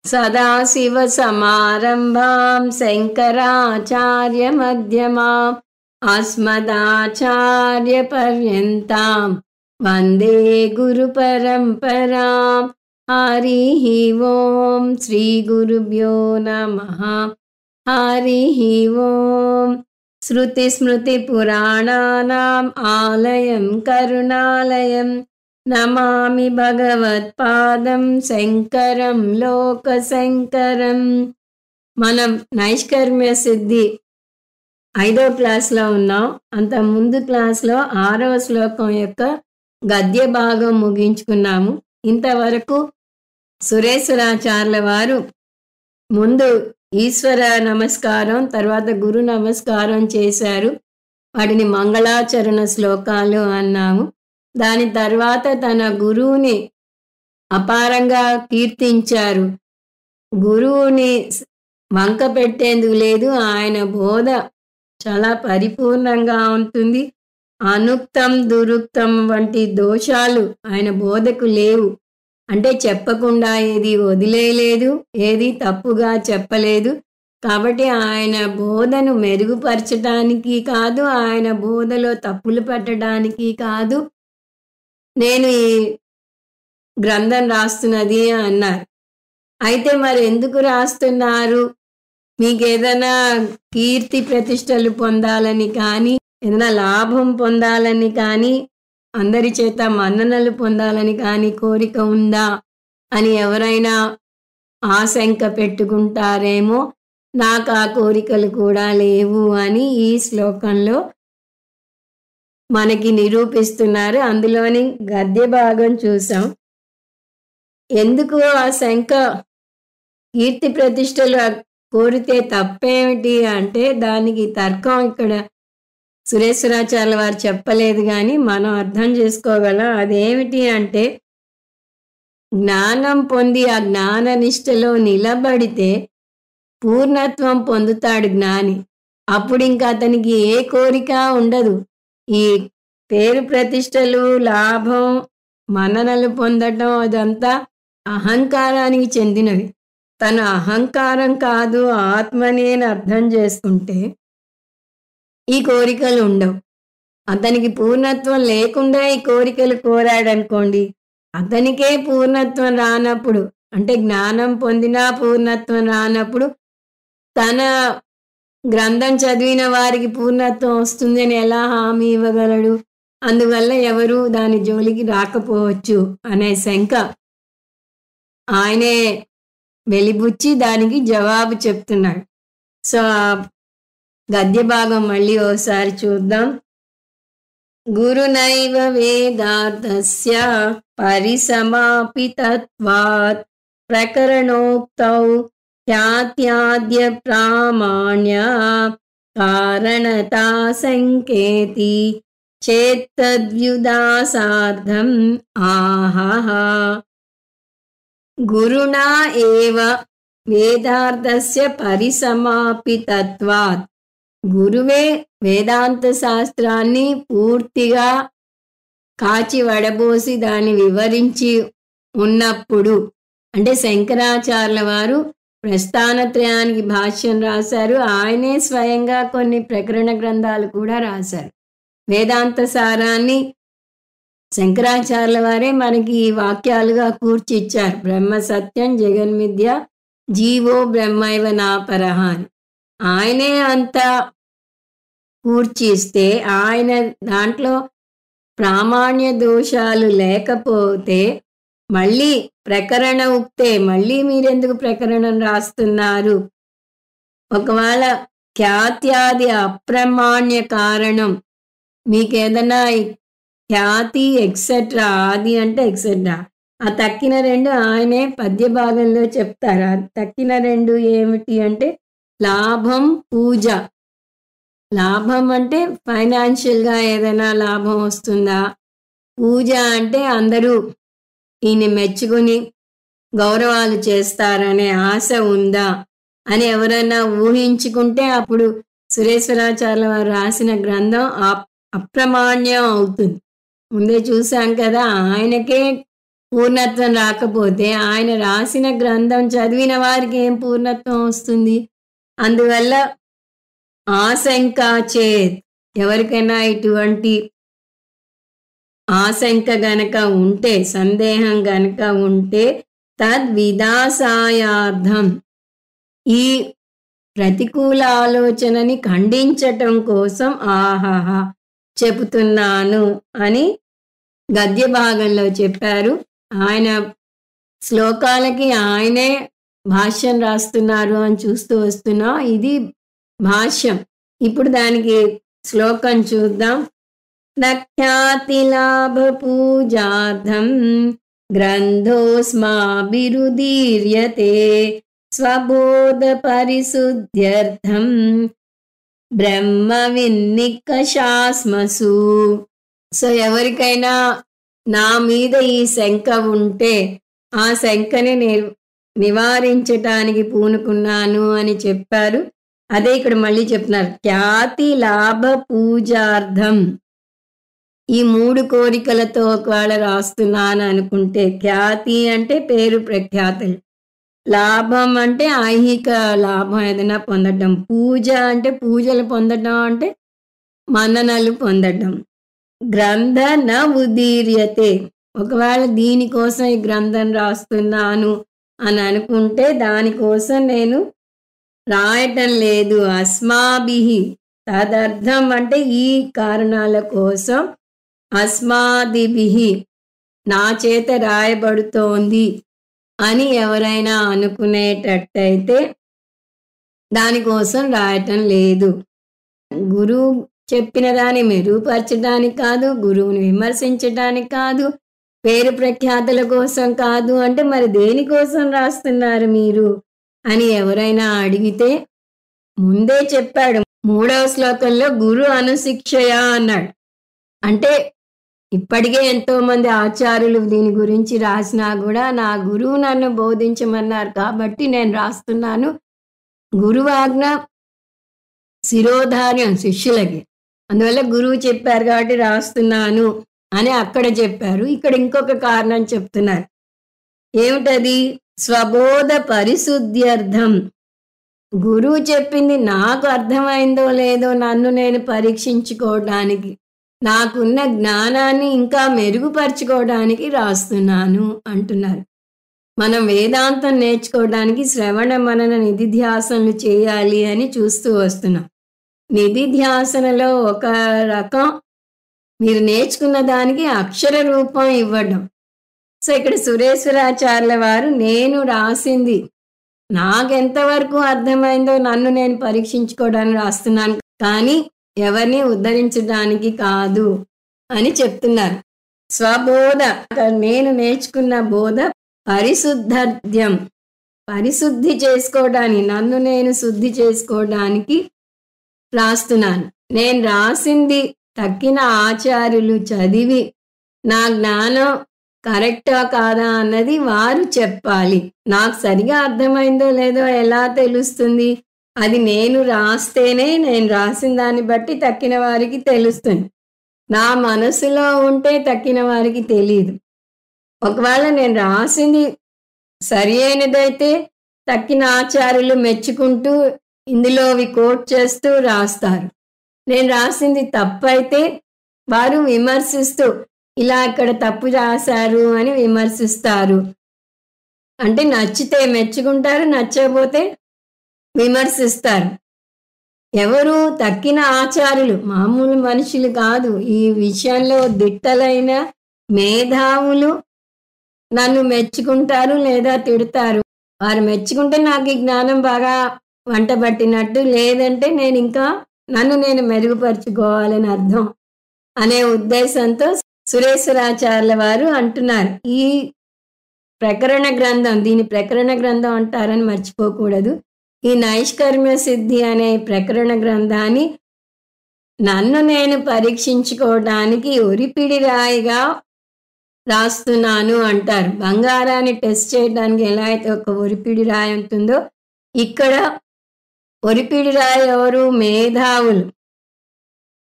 सदाशिवसमारम्भां शङ्कराचार्यमध्यमाम् अस्मदाचार्यपर्यन्तां वन्दे गुरुपरम्पराम्। हरिः ओं श्रीगुरुभ्यो नमः। हरिः ओं। श्रुतिस्मृतिपुराणानाम् आलयं करुणालयं नमामि भगवत्पादं శంకరం లోకశంకరం. మనం నైష్కర్మ్య సిద్ధి 5వ క్లాస్లో ఉన్నాం. అంత ముందు క్లాస్లో 6వ శ్లోకం యొక్క గద్య భాగం ముగించుకున్నాము. ఇంతవరకు సురేశ్వరాచార్యుల వారు ముందు ఈశ్వర నమస్కారం, తర్వాత గురు నమస్కారం చేశారు. వాటిని మంగళాచరణ శ్లోకాలు అన్నాము. దాని తర్వాత తన గురువుని అపారంగా కీర్తించారు. గురువుని వంక పెట్టేందుకు లేదు. ఆయన బోధ చాలా పరిపూర్ణంగా ఉంటుంది. అనుక్తం దురుక్తం వంటి దోషాలు ఆయన బోధకు లేవు. అంటే చెప్పకుండా ఏది వదిలేయలేదు, ఏది తప్పుగా చెప్పలేదు. కాబట్టి ఆయన బోధను మెరుగుపరచడానికి కాదు, ఆయన బోధలో తప్పులు పట్టడానికి కాదు నేను ఈ గ్రంథం రాస్తున్నది అన్నారు. అయితే మరి ఎందుకు రాస్తున్నారు? మీకు ఏదైనా కీర్తి ప్రతిష్టలు పొందాలని కానీ, ఏదైనా లాభం పొందాలని కానీ, అందరి చేత మన్ననలు పొందాలని కానీ కోరిక ఉందా అని ఎవరైనా ఆశంక పెట్టుకుంటారేమో. నాకు ఆ కోరికలు కూడా లేవు అని ఈ శ్లోకంలో మనకి నిరూపిస్తున్నారు. అందులోని గద్య భాగం చూసాం. ఎందుకు ఆ శంక, కీర్తి ప్రతిష్టలు కోరితే తప్పేమిటి అంటే దానికి తర్కం ఇక్కడ సురేశ్వరాచార్యుల వారు చెప్పలేదు, కానీ మనం అర్థం చేసుకోగలం. అదేమిటి అంటే జ్ఞానం పొంది ఆ జ్ఞాన నిష్టలో నిలబడితే పూర్ణత్వం పొందుతాడు జ్ఞాని. అప్పుడు ఇంకా అతనికి ఏ కోరిక ఉండదు. ఈ పేరు ప్రతిష్టలు, లాభం, మన్ననలు పొందటం అదంతా అహంకారానికి చెందినవి. తను అహంకారం కాదు, ఆత్మని అని అర్థం చేసుకుంటే ఈ కోరికలు ఉండవు. అతనికి పూర్ణత్వం లేకుండా ఈ కోరికలు కోరాడనుకోండి, అతనికే పూర్ణత్వం రానప్పుడు, అంటే జ్ఞానం పొందినా పూర్ణత్వం రానప్పుడు తన గ్రంథం చదివిన వారికి పూర్ణత్వం వస్తుందని ఎలా హామీ ఇవ్వగలడు? అందువల్ల ఎవరు దాని జోలికి రాకపోవచ్చు అనే శంక ఆయనే వెలిబుచ్చి దానికి జవాబు చెప్తున్నాడు. సో గద్య భాగం మళ్ళీ ఓసారి చూద్దాం. గురునైవ వేదార్థస్య పరిసమాపితత్వాత్ ప్రకరణోక్తౌ ఖ్యాత్యాద్య ప్రామాణ్య కారణతా సంకేతి చేత్తద్వ్యుదాసార్థం ఆహః. గురుణా ఏవ వేదార్థస్య పరిసమాపితత్వాత్, గురువే వేదాంత శాస్త్రాన్ని పూర్తిగా కాచి వడబోసి దాన్ని వివరించి ఉన్నప్పుడు, అంటే శంకరాచార్యుల వారు ప్రస్థానత్రయానికి భాష్యం రాశారు. ఆయనే స్వయంగా కొన్ని ప్రకరణ గ్రంథాలు కూడా రాశారు. వేదాంత సారాన్ని శంకరాచార్యుల వారే మనకి ఈ వాక్యాలుగా కూర్చిచ్చారు. బ్రహ్మ సత్యం జగన్మిథ్య జీవో బ్రహ్మైవ నాపరః అని ఆయనే అంతా కూర్చిస్తే, ఆయన దాంట్లో ప్రామాణ్య దోషాలు లేకపోతే మళ్ళీ ప్రకరణ ఉక్తే, మళ్ళీ మీరెందుకు ప్రకరణం రాస్తున్నారు? ఒకవేళ ఖ్యాత్యాది అప్రమాణ్య కారణం మీకేదన్నా ఖ్యాతి ఎక్సెట్రా, ఆది అంటే ఎక్సెట్రా, ఆ తక్కిన రెండు ఆయనే పద్య భాగంలో చెప్తారు. ఆ తక్కిన రెండు ఏమిటి అంటే లాభం, పూజ. లాభం అంటే ఫైనాన్షియల్గా ఏదైనా లాభం వస్తుందా, పూజ అంటే అందరూ ఈయన మెచ్చుకుని గౌరవాలు చేస్తారనే ఆశ ఉందా అని ఎవరైనా ఊహించుకుంటే అప్పుడు సురేశ్వరాచార్యుల వారు రాసిన గ్రంథం అప్రమాణ్యం అవుతుంది. ముందే చూసాం కదా, ఆయనకే పూర్ణత్వం రాకపోతే ఆయన రాసిన గ్రంథం చదివిన వారికి ఏం పూర్ణత్వం వస్తుంది? అందువల్ల ఆశంకాచేత్, ఎవరికైనా ఇటువంటి ఆశంక గనక ఉంటే, సందేహం గనక ఉంటే, తద్విదాసాయార్థం, ఈ ప్రతికూల ఆలోచనని ఖండించటం కోసం ఆహాహా చెబుతున్నాను అని గద్య భాగంలో చెప్పారు. ఆయన శ్లోకాలకి ఆయనే భాష్యం రాస్తున్నారు అని చూస్తూ వస్తున్నాం. ఇది భాష్యం. ఇప్పుడు దానికి శ్లోకం చూద్దాం. నఖ్యాతి లాభ పూజార్థం గ్రంథోస్మాభిరుదీర్యతే స్వబోధ పరిశుద్ధ్యర్థం బ్రహ్మ విన్నికషాస్మసు. సో ఎవరికైనా నా మీద ఈ శంక ఉంటే ఆ శంకని నివారించటానికి పూనుకున్నాను అని చెప్పారు. అదే ఇక్కడ మళ్ళీ చెప్తున్నారు. ఖ్యాతి లాభ పూజార్థం, ఈ 3 కోరికలతో ఒకవేళ రాస్తున్నాను అనుకుంటే, ఖ్యాతి అంటే పేరు ప్రఖ్యాతులు, లాభం అంటే ఐహిక లాభం ఏదైనా పొందడం, పూజ అంటే పూజలు పొందడం అంటే మన్ననలు పొందడం, గ్రంథ న ఉదీర్యతే, ఒకవేళ దీనికోసం ఈ గ్రంథం రాస్తున్నాను అని అనుకుంటే దానికోసం నేను రాయటం లేదు. అస్మాభిహి, తదర్థం అంటే ఈ కారణాల కోసం, అస్మాదిభిహి నా చేత రాయబడుతోంది అని ఎవరైనా అనుకునేటట్టయితే దానికోసం రాయటం లేదు. గురువు చెప్పిన దాన్ని మెరుగుపరచడానికి కాదు, గురువుని విమర్శించడానికి కాదు, పేరు ప్రఖ్యాతుల కోసం కాదు అంటే మరి దేనికోసం రాస్తున్నారు మీరు అని ఎవరైనా అడిగితే ముందే చెప్పాడు 3వ శ్లోకంలో గురు అనుశిక్షయ అన్నాడు. అంటే ఇప్పటికే ఎంతో మంది ఆచార్యులు దీని గురించి రాసినా కూడా నా గురువు నన్ను బోధించమన్నారు కాబట్టి నేను రాస్తున్నాను, గురువు ఆజ్ఞ శిరోధార్యం శిష్యులకి, అందువల్ల గురువు చెప్పారు కాబట్టి రాస్తున్నాను అని అక్కడ చెప్పారు. ఇక్కడ ఇంకొక కారణం చెప్తున్నారు. ఏమిటది? స్వబోధ పరిశుద్ధ్యర్థం, గురువు చెప్పింది నాకు అర్థమైందో లేదో నన్ను నేను పరీక్షించుకోవడానికి, నాకున్న జ్ఞానాన్ని ఇంకా మెరుగుపరచుకోవడానికి రాస్తున్నాను అంటున్నారు. మనం వేదాంతం నేర్చుకోవడానికి శ్రవణ మనన నిధిధ్యాసనలు చేయాలి అని చూస్తూ వస్తున్నాం. నిధిధ్యాసనలో ఒక రకం మీరు నేర్చుకున్న దానికి అక్షర రూపం ఇవ్వడం. సో ఇక్కడ సురేశ్వరాచార్యుల వారు నేను రాసింది నాకెంతవరకు అర్థమైందో నన్ను నేను పరీక్షించుకోవడానికి రాస్తున్నాను, కానీ ఎవరిని ఉద్ధరించడానికి కాదు అని చెప్తున్నారు. స్వబోధ, నేను నేర్చుకున్న బోధ పరిశుద్ధ్యం, పరిశుద్ధి చేసుకోవడానికి, నన్ను నేను శుద్ధి చేసుకోవడానికి రాస్తున్నాను. నేను రాసింది తక్కిన ఆచార్యులు చదివి నా జ్ఞానం కరెక్టా కాదా అన్నది వారు చెప్పాలి. నాకు సరిగా అర్థమైందో లేదో ఎలా తెలుస్తుంది? అది నేను రాస్తేనే, నేను రాసిన దాన్ని బట్టి తక్కిన వారికి తెలుస్తుంది. నా మనసులో ఉంటే తక్కిన వారికి తెలియదు. ఒకవేళ నేను రాసింది సరి అయినదైతే తక్కిన ఆచార్యులు మెచ్చుకుంటూ ఇందులోవి కోట్ చేస్తూ రాస్తారు. నేను రాసింది తప్పైతే వారు విమర్శిస్తూ ఇలా ఇక్కడ తప్పు రాశారు అని విమర్శిస్తారు. అంటే నచ్చితే మెచ్చుకుంటారు, నచ్చకపోతే విమర్శిస్తారు. ఎవరు? తక్కిన ఆచార్యులు, మామూలు మనుషులు కాదు. ఈ విషయంలో దిట్టలైన మేధావులు నన్ను మెచ్చుకుంటారు లేదా తిడతారు. వారు మెచ్చుకుంటే నాకు ఈ జ్ఞానం బాగా వంటబట్టినట్టు, లేదంటే నేను ఇంకా నన్ను నేను మెరుగుపరుచుకోవాలని అర్థం అనే ఉద్దేశంతో సురేశ్వరాచార్యుల వారు అంటున్నారు. ఈ ప్రకరణ గ్రంథం, దీని ప్రకరణ గ్రంథం అంటారని మర్చిపోకూడదు. ఈ నైష్కర్మ్య సిద్ధి అనే ప్రకరణ గ్రంథాన్ని నన్ను నేను పరీక్షించుకోవడానికి ఒరిపిడి రాయిగా రాస్తున్నాను అంటారు. బంగారాన్ని టెస్ట్ చేయడానికి ఎలా అయితే ఒక ఒరిపిడి రాయి ఉంటుందో, ఇక్కడ ఒరిపిడి రాయి ఎవరు? మేధావులు.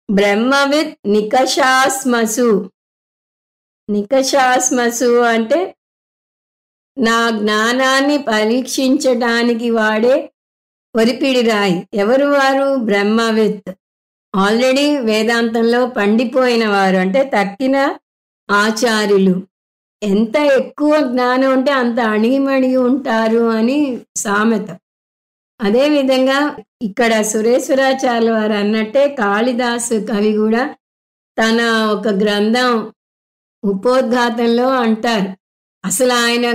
బ్రహ్మవిత్ నికషాస్మసు, నికషాస్మసు అంటే నా జ్ఞానాన్ని పరీక్షించడానికి వాడే ఒరిపిడి రాయి. ఎవరు వారు? బ్రహ్మవిత్. ఆల్రెడీ వేదాంతంలో పండిపోయిన వారు, అంటే తక్కిన ఆచార్యులు. ఎంత ఎక్కువ జ్ఞానం ఉంటే అంత అణిగిమణిగి ఉంటారు అని సామెత. అదేవిధంగా ఇక్కడ సురేశ్వరాచార్యుల వారు అన్నట్టే కాళిదాసు కవి కూడా తన ఒక గ్రంథం ఉపోద్ఘాతంలో అంటారు. అసలు ఆయన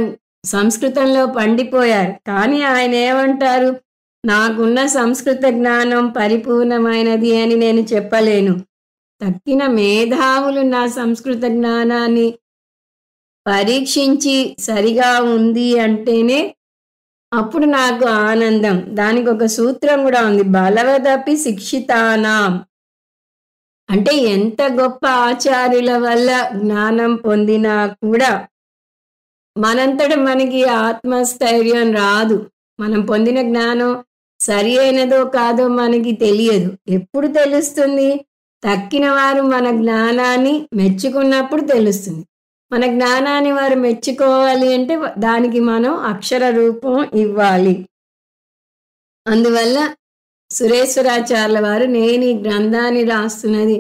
సంస్కృతంలో పండిపోయారు, కానీ ఆయన ఏమంటారు? నాకున్న సంస్కృత జ్ఞానం పరిపూర్ణమైనది అని నేను చెప్పలేను. తక్కిన మేధావులు నా సంస్కృత జ్ఞానాన్ని పరీక్షించి సరిగా ఉంది అంటేనే అప్పుడు నాకు ఆనందం. దానికి ఒక సూత్రం కూడా ఉంది, బలవదపి శిక్షితానాం. అంటే ఎంత గొప్ప ఆచార్యుల వల్ల జ్ఞానం పొందినా కూడా మనంతట మనకి ఆత్మస్థైర్యం రాదు. మనం పొందిన జ్ఞానం సరి అయినదో కాదో మనకి తెలియదు. ఎప్పుడు తెలుస్తుంది? తక్కిన వారు మన జ్ఞానాన్ని మెచ్చుకున్నప్పుడు తెలుస్తుంది. మన జ్ఞానాన్ని వారు మెచ్చుకోవాలి అంటే దానికి మనం అక్షర రూపం ఇవ్వాలి. అందువల్ల సురేశ్వరాచార్యుల వారు, నేను ఈ గ్రంథాన్ని రాస్తున్నది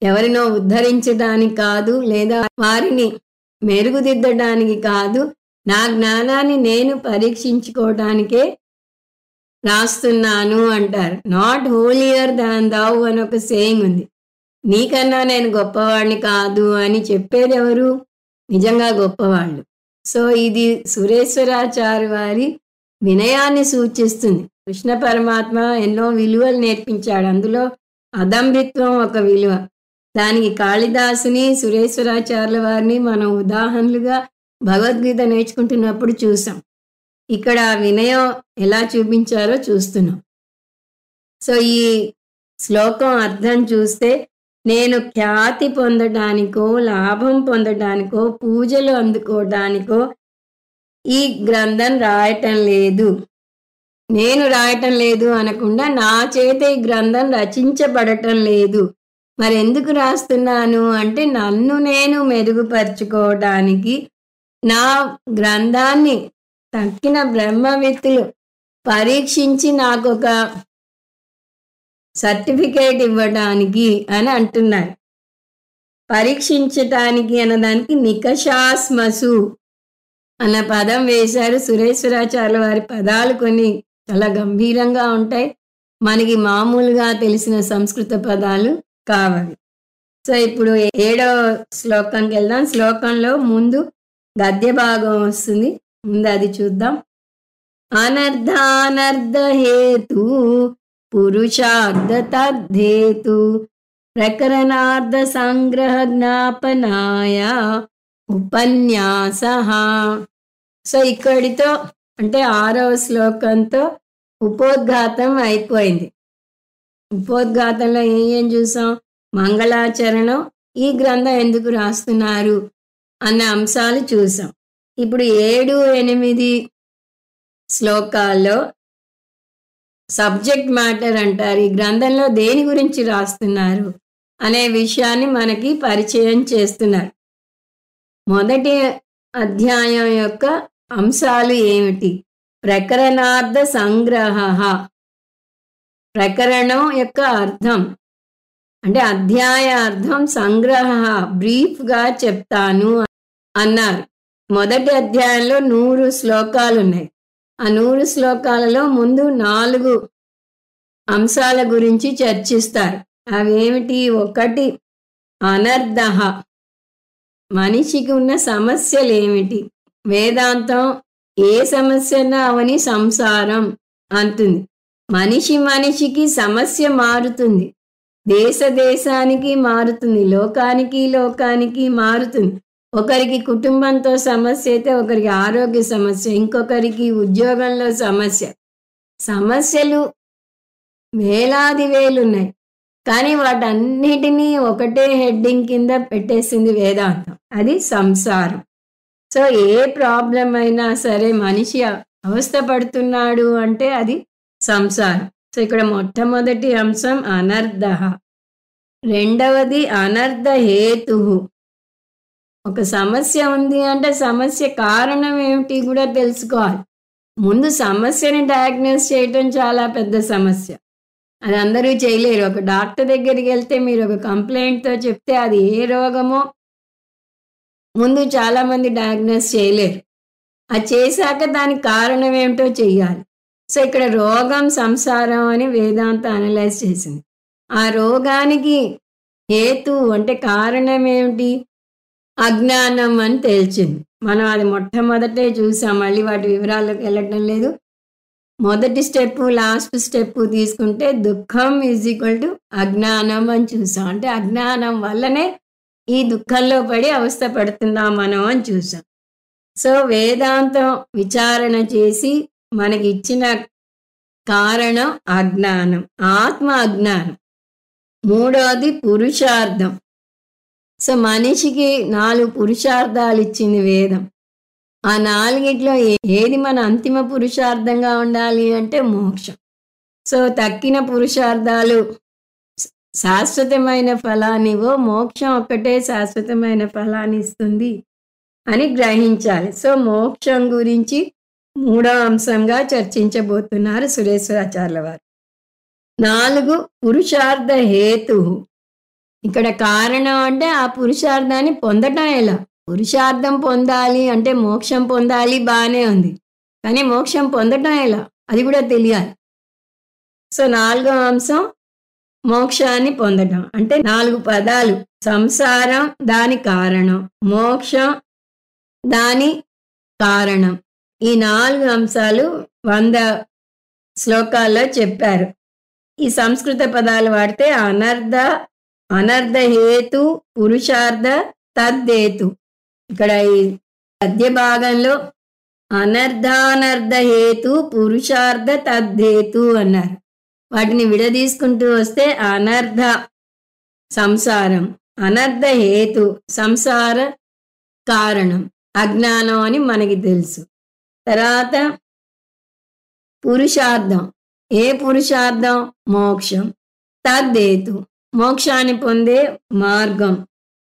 ఎవరినో ఉద్ధరించడానికి కాదు, లేదా వారిని మెరుగుదిద్దడానికి కాదు, నా జ్ఞానాన్ని నేను పరీక్షించుకోవడానికే రాస్తున్నాను అంటారు. నాట్ హోలియర్ దాన్ దౌ అని ఒక సేయింగ్ ఉంది. నీకన్నా నేను గొప్పవాడిని కాదు అని చెప్పేది ఎవరు? నిజంగా గొప్పవాళ్ళు. సో ఇది సురేశ్వరాచార్య వారి వినయాన్ని సూచిస్తుంది. కృష్ణ పరమాత్మ ఎన్నో విలువలు నేర్పించాడు, అందులో అదంభిత్వం ఒక విలువ. దానికి కాళిదాసుని, సురేశ్వరాచార్యుల వారిని మనం ఉదాహరణలుగా భగవద్గీత నేర్చుకుంటున్నప్పుడు చూసాం. ఇక్కడ వినయం ఎలా చూపించారో చూస్తున్నాం. సో ఈ శ్లోకం అర్థం చూస్తే, నేను ఖ్యాతి పొందడానికో, లాభం పొందడానికో, పూజలు అందుకోవడానికో ఈ గ్రంథం రాయటం లేదు. నేను రాయటం లేదు అనకుండా నా చేత ఈ గ్రంథం రచించబడటం లేదు. మరి ఎందుకు రాస్తున్నాను అంటే, నన్ను నేను మెరుగుపరుచుకోవడానికి, నా గ్రంథాన్ని తక్కిన బ్రహ్మవిత్తులు పరీక్షించి నాకు ఒక సర్టిఫికేట్ ఇవ్వడానికి అని అంటున్నారు. పరీక్షించటానికి అన్నదానికి నికషాస్మసు అన్న పదం వేశారు సురేశ్వరాచార్యుల వారి. పదాలు కొన్ని చాలా గంభీరంగా ఉంటాయి, మనకి మామూలుగా తెలిసిన సంస్కృత పదాలు కావాలి. సో ఇప్పుడు 7వ శ్లోకంకి వెళ్దాం. శ్లోకంలో ముందు గద్య భాగం వస్తుంది, ముందు అది చూద్దాం. అనర్ధానర్ధ హేతు పురుషార్థ తద్ధేతు ప్రకరణార్థ సంగ్రహ జ్ఞాపనాయ ఉపన్యాస. సో ఇక్కడితో అంటే 6వ శ్లోకంతో ఉపోద్ఘాతం అయిపోయింది. ఉపోద్ఘాతంలో ఏం చూసాం? మంగళాచరణం, ఈ గ్రంథం ఎందుకు రాస్తున్నారు అన్న అంశాలు చూసాం. ఇప్పుడు 7, 8 శ్లోకాల్లో సబ్జెక్ట్ మ్యాటర్ అంటారు. ఈ గ్రంథంలో దేని గురించి రాస్తున్నారు అనే విషయాన్ని మనకి పరిచయం చేస్తున్నారు. మొదటి అధ్యాయం యొక్క అంశాలు ఏమిటి? ప్రకరణార్థ సంగ్రహ. ప్రకరణం యొక్క అర్థం అంటే అధ్యాయ అర్థం, సంగ్రహ బ్రీఫ్గా చెప్తాను అన్నారు. మొదటి అధ్యాయంలో 100 శ్లోకాలు ఉన్నాయి. ఆ 100 శ్లోకాలలో ముందు 4 అంశాల గురించి చర్చిస్తారు. అవేమిటి? 1 అనర్ధ, మనిషికి ఉన్న సమస్యలు ఏమిటి? వేదాంతం ఏ సమస్యనా అవని సంసారం అంటుంది. మనిషికి సమస్య మారుతుంది, దేశానికి మారుతుంది, లోకానికి మారుతుంది. ఒకరికి కుటుంబంతో సమస్య అయితే ఒకరికి ఆరోగ్య సమస్య, ఇంకొకరికి ఉద్యోగంలో సమస్య. సమస్యలు వేలాది వేలున్నాయి, కానీ వాటన్నిటినీ ఒకటే హెడ్డింగ్ కింద పెట్టేసింది వేదాంతం, అది సంసారం. సో ఏ ప్రాబ్లం అయినా సరే మనిషి అవస్థపడుతున్నాడు అంటే అది సంసారం. సో ఇక్కడ మొట్టమొదటి అంశం అనర్ధ. రెండవది అనర్ధ హేతు. ఒక సమస్య ఉంది అంటే సమస్య కారణం ఏమిటి కూడా తెలుసుకోవాలి. ముందు సమస్యని డయాగ్నోస్ చేయటం చాలా పెద్ద సమస్య. అది అందరూ చేయలేరు. ఒక డాక్టర్ దగ్గరికి వెళ్తే మీరు ఒక కంప్లైంట్‌తో చెప్తే అది ఏ రోగమో ముందు చాలామంది డయాగ్నోస్ చేయలేరు. అది చేశాక దానికి కారణం ఏమిటో చెయ్యాలి. సో, ఇక్కడ రోగం సంసారం అని వేదాంత అనలైజ్ చేసింది. ఆ రోగానికి హేతు అంటే కారణం ఏమిటి? అజ్ఞానం అని తేల్చింది. మనం అది మొట్టమొదటే చూసాం. మళ్ళీ వాటి వివరాల్లోకి వెళ్ళటం లేదు. మొదటి స్టెప్పు, లాస్ట్ స్టెప్పు తీసుకుంటే దుఃఖం ఈజ్ ఈక్వల్ టు అజ్ఞానం అని చూసాం. అంటే అజ్ఞానం వల్లనే ఈ దుఃఖంలో పడి అవస్థ పడుతున్నాం మనం అని చూసాం. సో, వేదాంతం విచారణ చేసి మనకి ఇచ్చిన కారణం అజ్ఞానం, ఆత్మ అజ్ఞానం. మూడవది పురుషార్థం. సో, మనిషికి 4 పురుషార్థాలు ఇచ్చింది వేదం. ఆ 4గిట్లో ఏది మన అంతిమ పురుషార్థంగా ఉండాలి అంటే మోక్షం. సో, తక్కిన పురుషార్థాలు శాశ్వతమైన ఫలాన్నివో, మోక్షం ఒక్కటే శాశ్వతమైన ఫలాన్ని ఇస్తుంది అని గ్రహించాలి. సో, మోక్షం గురించి 3వ అంశంగా చర్చించబోతున్నారు సురేశ్వరాచార్యుల వారు. 4 పురుషార్థ హేతు. ఇక్కడ కారణం అంటే ఆ పురుషార్థాన్ని పొందటం ఎలా? పురుషార్థం పొందాలి అంటే మోక్షం పొందాలి బాగానే ఉంది. కానీ మోక్షం పొందటం ఎలా? అది కూడా తెలియాలి. సో, 4వ అంశం మోక్షాన్ని పొందటం. అంటే 4 పదాలు. సంసారం దాని కారణం, మోక్షం దాని కారణం. ఈ 4 అంశాలు 100 శ్లోకాల్లో చెప్పారు. ఈ సంస్కృత పదాలు వాడితే అనర్థ హేతు పురుషార్థ తద్దేతు. ఇక్కడ ఈ పద్య భాగంలో అనర్థానర్థ హేతు పురుషార్థ తద్దేతు అన్నారు. వాటిని విడదీసుకుంటూ వస్తే అనర్థ సంసారం, అనర్థ హేతు సంసార కారణం అజ్ఞానం అని మనకి తెలుసు. తర్వాత పురుషార్థం. ఏ పురుషార్థం? మోక్షం. తద్దేతు మోక్షాన్ని పొందే మార్గం.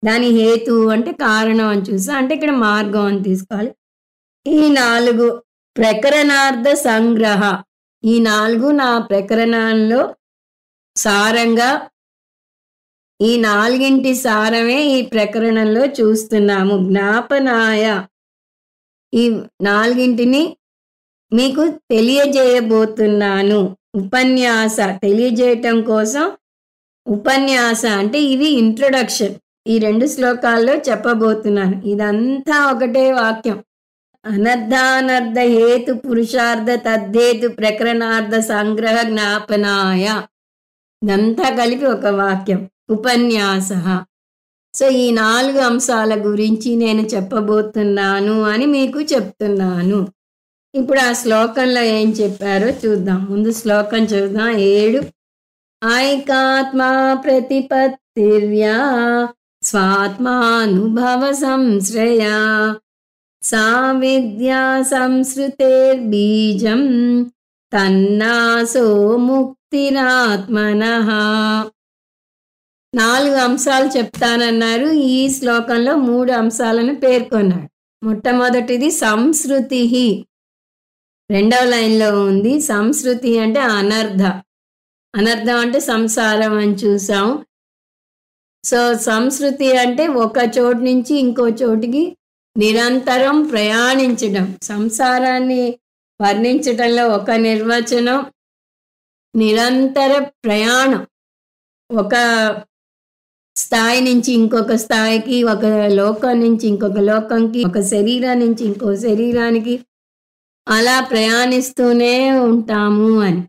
దాని హేతు అంటే కారణం అని చూసా. అంటే ఇక్కడ మార్గం అని తీసుకోవాలి. ఈ 4 ప్రకరణార్థ సంగ్రహ. ఈ 4 నా ప్రకరణంలో సారంగా, ఈ 4ంటి సారమే ఈ ప్రకరణంలో చూస్తున్నాము. జ్ఞాపనాయ. ఈ 4ంటిని మీకు తెలియజేయబోతున్నాను. ఉపన్యాస తెలియజేయటం కోసం ఉపన్యాస అంటే ఇవి ఇంట్రొడక్షన్. ఈ 2 శ్లోకాల్లో చెప్పబోతున్నాను. ఇదంతా ఒకటే వాక్యం. అనర్థానర్థ హేతు పురుషార్థ తద్దేతు ప్రకరణార్థ సంగ్రహ జ్ఞాపనాయ. ఇదంతా కలిపి ఒక వాక్యం. ఉపన్యాస. సో, ఈ 4 అంశాల గురించి నేను చెప్పబోతున్నాను అని మీకు చెప్తున్నాను. ఇప్పుడు ఆ శ్లోకంలో ఏం చెప్పారో చూద్దాం. ముందు శ్లోకం చూద్దాం. 7 ఐకాత్మా ప్రతిపత్తిర్యా స్వాత్మానుభవ సంశ్రయా సా విద్యా సంశ్రుతేర్బీజం తన్నాసో ముక్తిరాత్మనః. 4 అంశాలు చెప్తానన్నారు. ఈ శ్లోకంలో 3 అంశాలను పేర్కొన్నాడు. మొట్టమొదటిది సంశ్రుతి. 2వ లైన్లో ఉంది. సంశ్రుతి అంటే అనర్థ. అనర్థం అంటే సంసారం అని చూసాం. సో, సంశ్రుతి అంటే ఒక చోటు నుంచి ఇంకో చోటికి నిరంతరం ప్రయాణించడం. సంసారాన్ని వర్ణించటంలో ఒక నిర్వచనం నిరంతర ప్రయాణం. ఒక స్థాయి నుంచి ఇంకొక స్థాయికి, ఒక లోకం నుంచి ఇంకొక లోకంకి, ఒక శరీరం నుంచి ఇంకో శరీరానికి అలా ప్రయాణిస్తూనే ఉంటాము అని.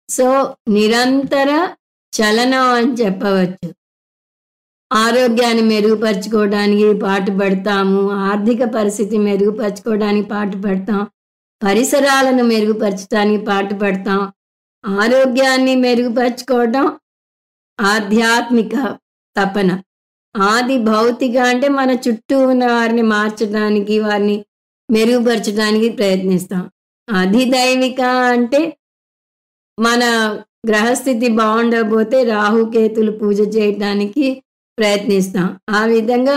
సో, నిరంతర చలనం అని చెప్పవచ్చు. ఆరోగ్యాన్ని మెరుగుపరుచుకోవడానికి పాటుపడతాము, ఆర్థిక పరిస్థితి మెరుగుపరుచుకోవడానికి పాటుపడతాం, పరిసరాలను మెరుగుపరచడానికి పాటుపడతాం. ఆరోగ్యాన్ని మెరుగుపరుచుకోవడం ఆధ్యాత్మిక తపన. ఆది భౌతిక అంటే మన చుట్టూ ఉన్న వారిని మార్చడానికి, వారిని మెరుగుపరచడానికి ప్రయత్నిస్తాం. అధిదైవిక అంటే మన గ్రహస్థితి బాగుండకపోతే రాహుకేతులు పూజ చేయడానికి ప్రయత్నిస్తాం. ఆ విధంగా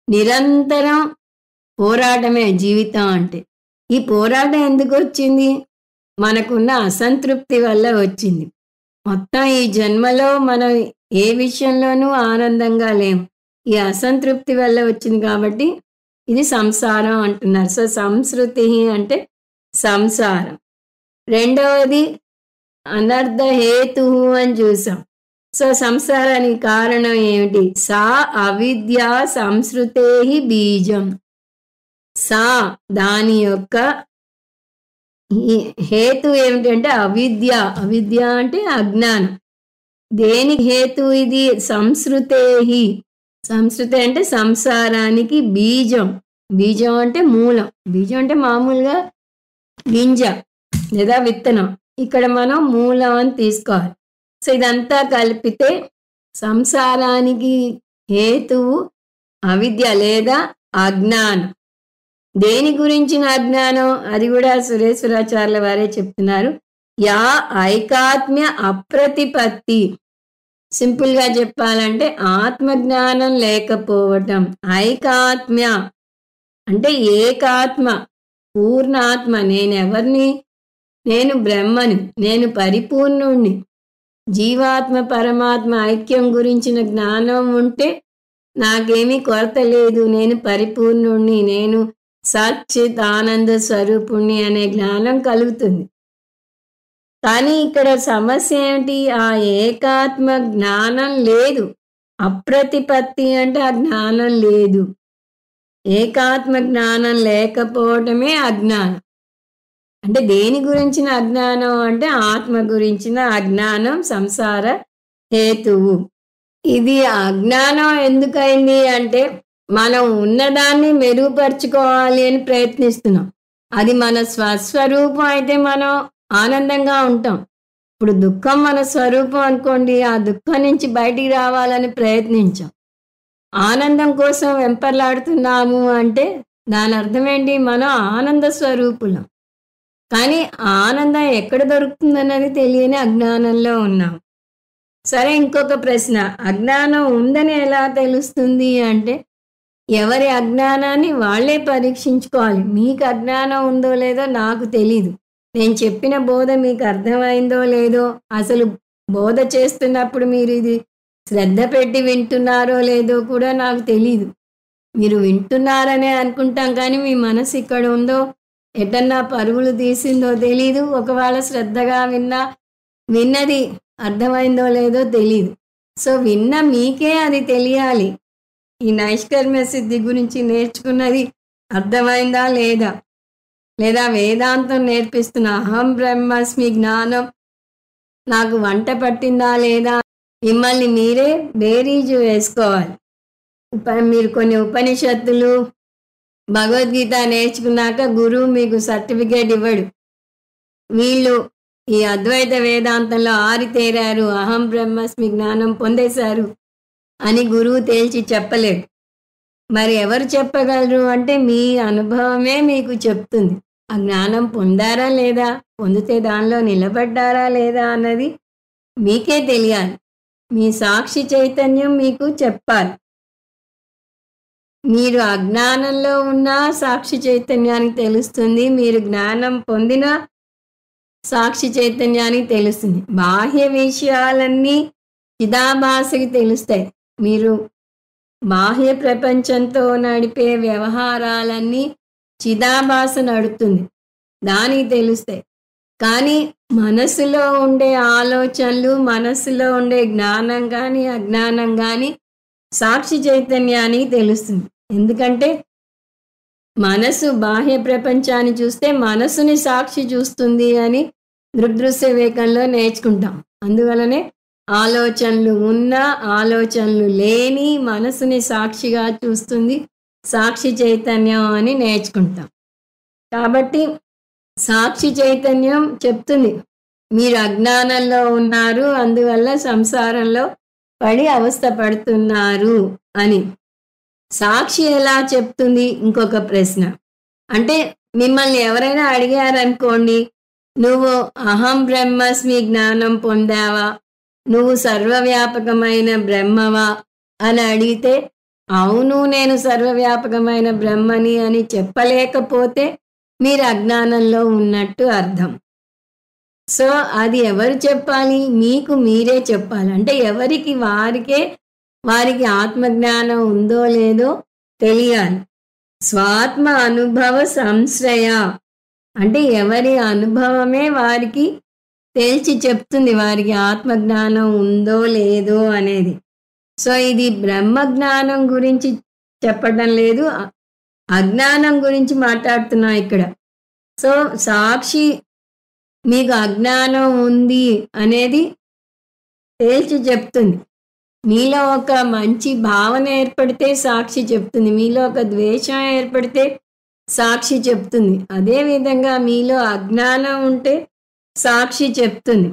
నిరంతరం పోరాటమే జీవితం అంటే. ఈ పోరాటం ఎందుకొచ్చింది? మనకున్న అసంతృప్తి వల్ల వచ్చింది. మొత్తం ఈ జన్మలో మనం ఏ విషయంలోనూ ఆనందంగా లేము. ఈ అసంతృప్తి వల్ల వచ్చింది కాబట్టి ఇది సంసారం అంటున్నారు. సో, సంస్కృతి అంటే సంసారం. రెండవది అనర్థ హేతు అని చూసాం. సో, సంసారానికి కారణం ఏమిటి? సా అవిద్యా సంస్కృతే బీజం. సా దాని యొక్క హేతు ఏమిటంటే అవిద్య. అవిద్య అంటే అజ్ఞానం. దేనికి హేతు ఇది? సంస్కృతేహి. సంస్కృతి అంటే సంసారానికి బీజం. బీజం అంటే మూలం. బీజం అంటే మామూలుగా గింజ లేదా విత్తనం. ఇక్కడ మనం మూలం అని తీసుకోవాలి. సో, ఇదంతా కలిపితే సంసారానికి హేతువు అవిద్య లేదా అజ్ఞానం. దేని గురించిన అజ్ఞానం? అది కూడా సురేశ్వరాచార్యుల వారే చెప్తున్నారు. యా ఐకాత్మ్య అప్రతిపత్తి. సింపుల్గా చెప్పాలంటే ఆత్మజ్ఞానం లేకపోవటం. ఐకాత్మ్య అంటే ఏకాత్మ, పూర్ణాత్మ. నేనెవరిని? నేను బ్రహ్మని, నేను పరిపూర్ణుణ్ణి. జీవాత్మ పరమాత్మ ఐక్యం గురించిన జ్ఞానం ఉంటే నాకేమీ కొరత లేదు, నేను పరిపూర్ణుణ్ణి, నేను సచ్చిత్ ఆనంద స్వరూపుణ్ణి అనే జ్ఞానం కలుగుతుంది. కానీ ఇక్కడ సమస్య ఏమిటి? ఆ ఏకాత్మ జ్ఞానం లేదు. అప్రతిపత్తి అంటే ఆ జ్ఞానం లేదు. ఏకాత్మ జ్ఞానం లేకపోవటమే అజ్ఞానం. అంటే దేని గురించిన అజ్ఞానం అంటే ఆత్మ గురించిన అజ్ఞానం సంసార హేతువు. ఇది అజ్ఞానం ఎందుకైంది అంటే మనం ఉన్నదాన్ని మెరుగుపరుచుకోవాలి అని ప్రయత్నిస్తున్నాం. అది మన స్వస్వరూపం అయితే మనం ఆనందంగా ఉంటాం. ఇప్పుడు దుఃఖం మన స్వరూపం అనుకోండి, ఆ దుఃఖం నుంచి బయటికి రావాలని ప్రయత్నించాం. ఆనందం కోసం వెంపర్లాడుతున్నాము అంటే దాని అర్థం ఏంటి? మనం ఆనంద స్వరూపులం. కానీ ఆనందం ఎక్కడ దొరుకుతుందన్నది తెలియని అజ్ఞానంలో ఉన్నాం. సరే, ఇంకొక ప్రశ్న. అజ్ఞానం ఉందని ఎలా తెలుస్తుంది అంటే ఎవరి అజ్ఞానాన్ని వాళ్ళే పరీక్షించుకోవాలి. మీకు అజ్ఞానం ఉందో లేదో నాకు తెలీదు. నేను చెప్పిన బోధ మీకు అర్థమైందో లేదో, అసలు బోధ చేస్తున్నప్పుడు మీరు ఇది శ్రద్ధ పెట్టి వింటున్నారో లేదో కూడా నాకు తెలీదు. మీరు వింటున్నారనే అనుకుంటాం కానీ మీ మనసు ఇక్కడ ఉందో ఎటన్నా పరుగులు తీసిందో తెలీదు. ఒకవేళ శ్రద్ధగా విన్నది అర్థమైందో లేదో తెలీదు. సో, విన్న మీకే అది తెలియాలి. ఈ నైష్కర్మ్య సిద్ధి గురించి నేర్చుకున్నది అర్థమైందా లేదా, లేదా వేదాంతం నేర్పిస్తున్న అహం బ్రహ్మాస్మి జ్ఞానం నాకు వంట పట్టిందా లేదా, మిమ్మల్ని మీరే బేరీజు వేసుకోవాలి. మీరు కొన్ని ఉపనిషత్తులు భగవద్గీత నేర్చుకున్నాక గురువు మీకు సర్టిఫికేట్ ఇవ్వడు. వీళ్ళు ఈ అద్వైత వేదాంతంలో ఆరితేరారు, అహం బ్రహ్మాస్మి జ్ఞానం పొందేశారు అని గురువు తేల్చి చెప్పలేడు. మరి ఎవరు చెప్పగలరు అంటే మీ అనుభవమే మీకు చెప్తుంది. ఆ జ్ఞానం పొందారా లేదా, పొందితే దానిలో నిలబడ్డారా లేదా అన్నది మీకే తెలియాలి. మీ సాక్షి చైతన్యం మీకు చెప్పాలి. మీరు అజ్ఞానంలో ఉన్నా సాక్షి చైతన్యానికి తెలుస్తుంది, మీరు జ్ఞానం పొందినా సాక్షి చైతన్యానికి తెలుస్తుంది. బాహ్య విషయాలన్నీ చిదాభాసకి తెలుస్తాయి. మీరు బాహ్య ప్రపంచంతో నడిపే వ్యవహారాలన్నీ చిదాభాస నడుస్తుంది, దానికి తెలుస్తాయి. కానీ మనసులో ఉండే ఆలోచనలు, మనసులో ఉండే జ్ఞానం కానీ అజ్ఞానం కానీ సాక్షి చైతన్యానికి తెలుస్తుంది. ఎందుకంటే మనసు బాహ్య ప్రపంచాన్ని చూస్తే మనసుని సాక్షి చూస్తుంది అని దృగ్దృశ్య వివేకంలో నేర్చుకుంటాం. అందువలనే ఆలోచనలు ఉన్నా ఆలోచనలు లేని మనసుని సాక్షిగా చూస్తుంది సాక్షి చైతన్యం అని నేర్చుకుంటాం. కాబట్టి సాక్షి చైతన్యం చెప్తుంది మీరు అజ్ఞానంలో ఉన్నారు, అందువల్ల సంసారంలో పడి అవస్థ పడుతున్నారు అని. సాక్షి ఎలా చెప్తుంది? ఇంకొక ప్రశ్న. అంటే మిమ్మల్ని ఎవరైనా అడిగారనుకోండి, నువ్వు అహం బ్రహ్మస్మి జ్ఞానం పొందావా, నువ్వు సర్వవ్యాపకమైన బ్రహ్మవా అని అడిగితే అవును నేను సర్వవ్యాపకమైన బ్రహ్మని అని చెప్పలేకపోతే మీరు అజ్ఞానంలో ఉన్నట్టు అర్థం. సో అది ఎవరు చెప్పాలి? మీకు మీరే చెప్పాలి. అంటే ఎవరికి వారికి ఆత్మజ్ఞానం ఉందో లేదో తెలియాలి. స్వాత్మ అనుభవ సంశ్రయ అంటే ఎవరి అనుభవమే వారికి తేల్చి చెప్తుంది వారికి ఆత్మజ్ఞానం ఉందో లేదో అనేది. సో ఇది బ్రహ్మజ్ఞానం గురించి చెప్పడం లేదు, అజ్ఞానం గురించి మాట్లాడుతున్నాం ఇక్కడ. సో సాక్షి మీకు అజ్ఞానం ఉంది అనేది తేల్చి చెప్తుంది. మీలో ఒక మంచి భావన ఏర్పడితే సాక్షి చెప్తుంది, మీలో ఒక ద్వేషం ఏర్పడితే సాక్షి చెప్తుంది. అదేవిధంగా మీలో అజ్ఞానం ఉంటే సాక్షి చెప్తుంది.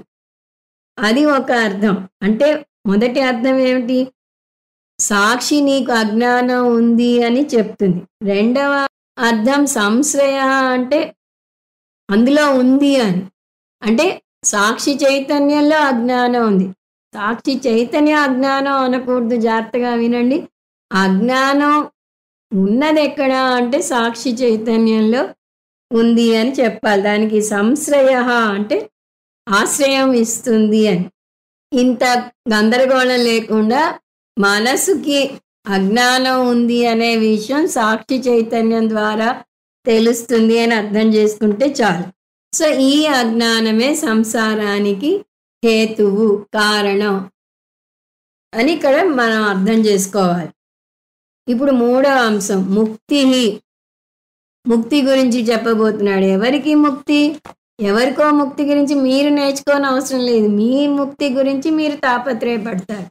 అది ఒక అర్థం. అంటే మొదటి అర్థం ఏమిటి? సాక్షి నీకు అజ్ఞానం ఉంది అని చెప్తుంది. రెండవ అర్థం సంశ్రయ అంటే అందులో ఉంది అని. అంటే సాక్షి చైతన్యంలో అజ్ఞానం ఉంది. సాక్షి చైతన్య అజ్ఞానం అనకూడదు, జాగ్రత్తగా వినండి. అజ్ఞానం ఉన్నది ఎక్కడ అంటే సాక్షి చైతన్యంలో ఉంది అని చెప్పాలి. దానికి సంశ్రయ అంటే ఆశ్రయం ఇస్తుంది అని. ఇంత గందరగోళం లేకుండా మనసుకి అజ్ఞానం ఉంది అనే విషయం సాక్షి చైతన్యం ద్వారా తెలుస్తుంది అని అర్థం చేసుకుంటే చాలు. సో ఈ అజ్ఞానమే సంసారానికి హేతువు, కారణం అని ఇక్కడ మనం అర్థం చేసుకోవాలి. ఇప్పుడు మూడవ అంశం ముక్తి. ముక్తి గురించి చెప్పబోతున్నాడు. ఎవరికి ముక్తి? ఎవరికో ముక్తి గురించి మీరు నేర్చుకోని అవసరం లేదు. మీ ముక్తి గురించి మీరు తాపత్రయపడతారు.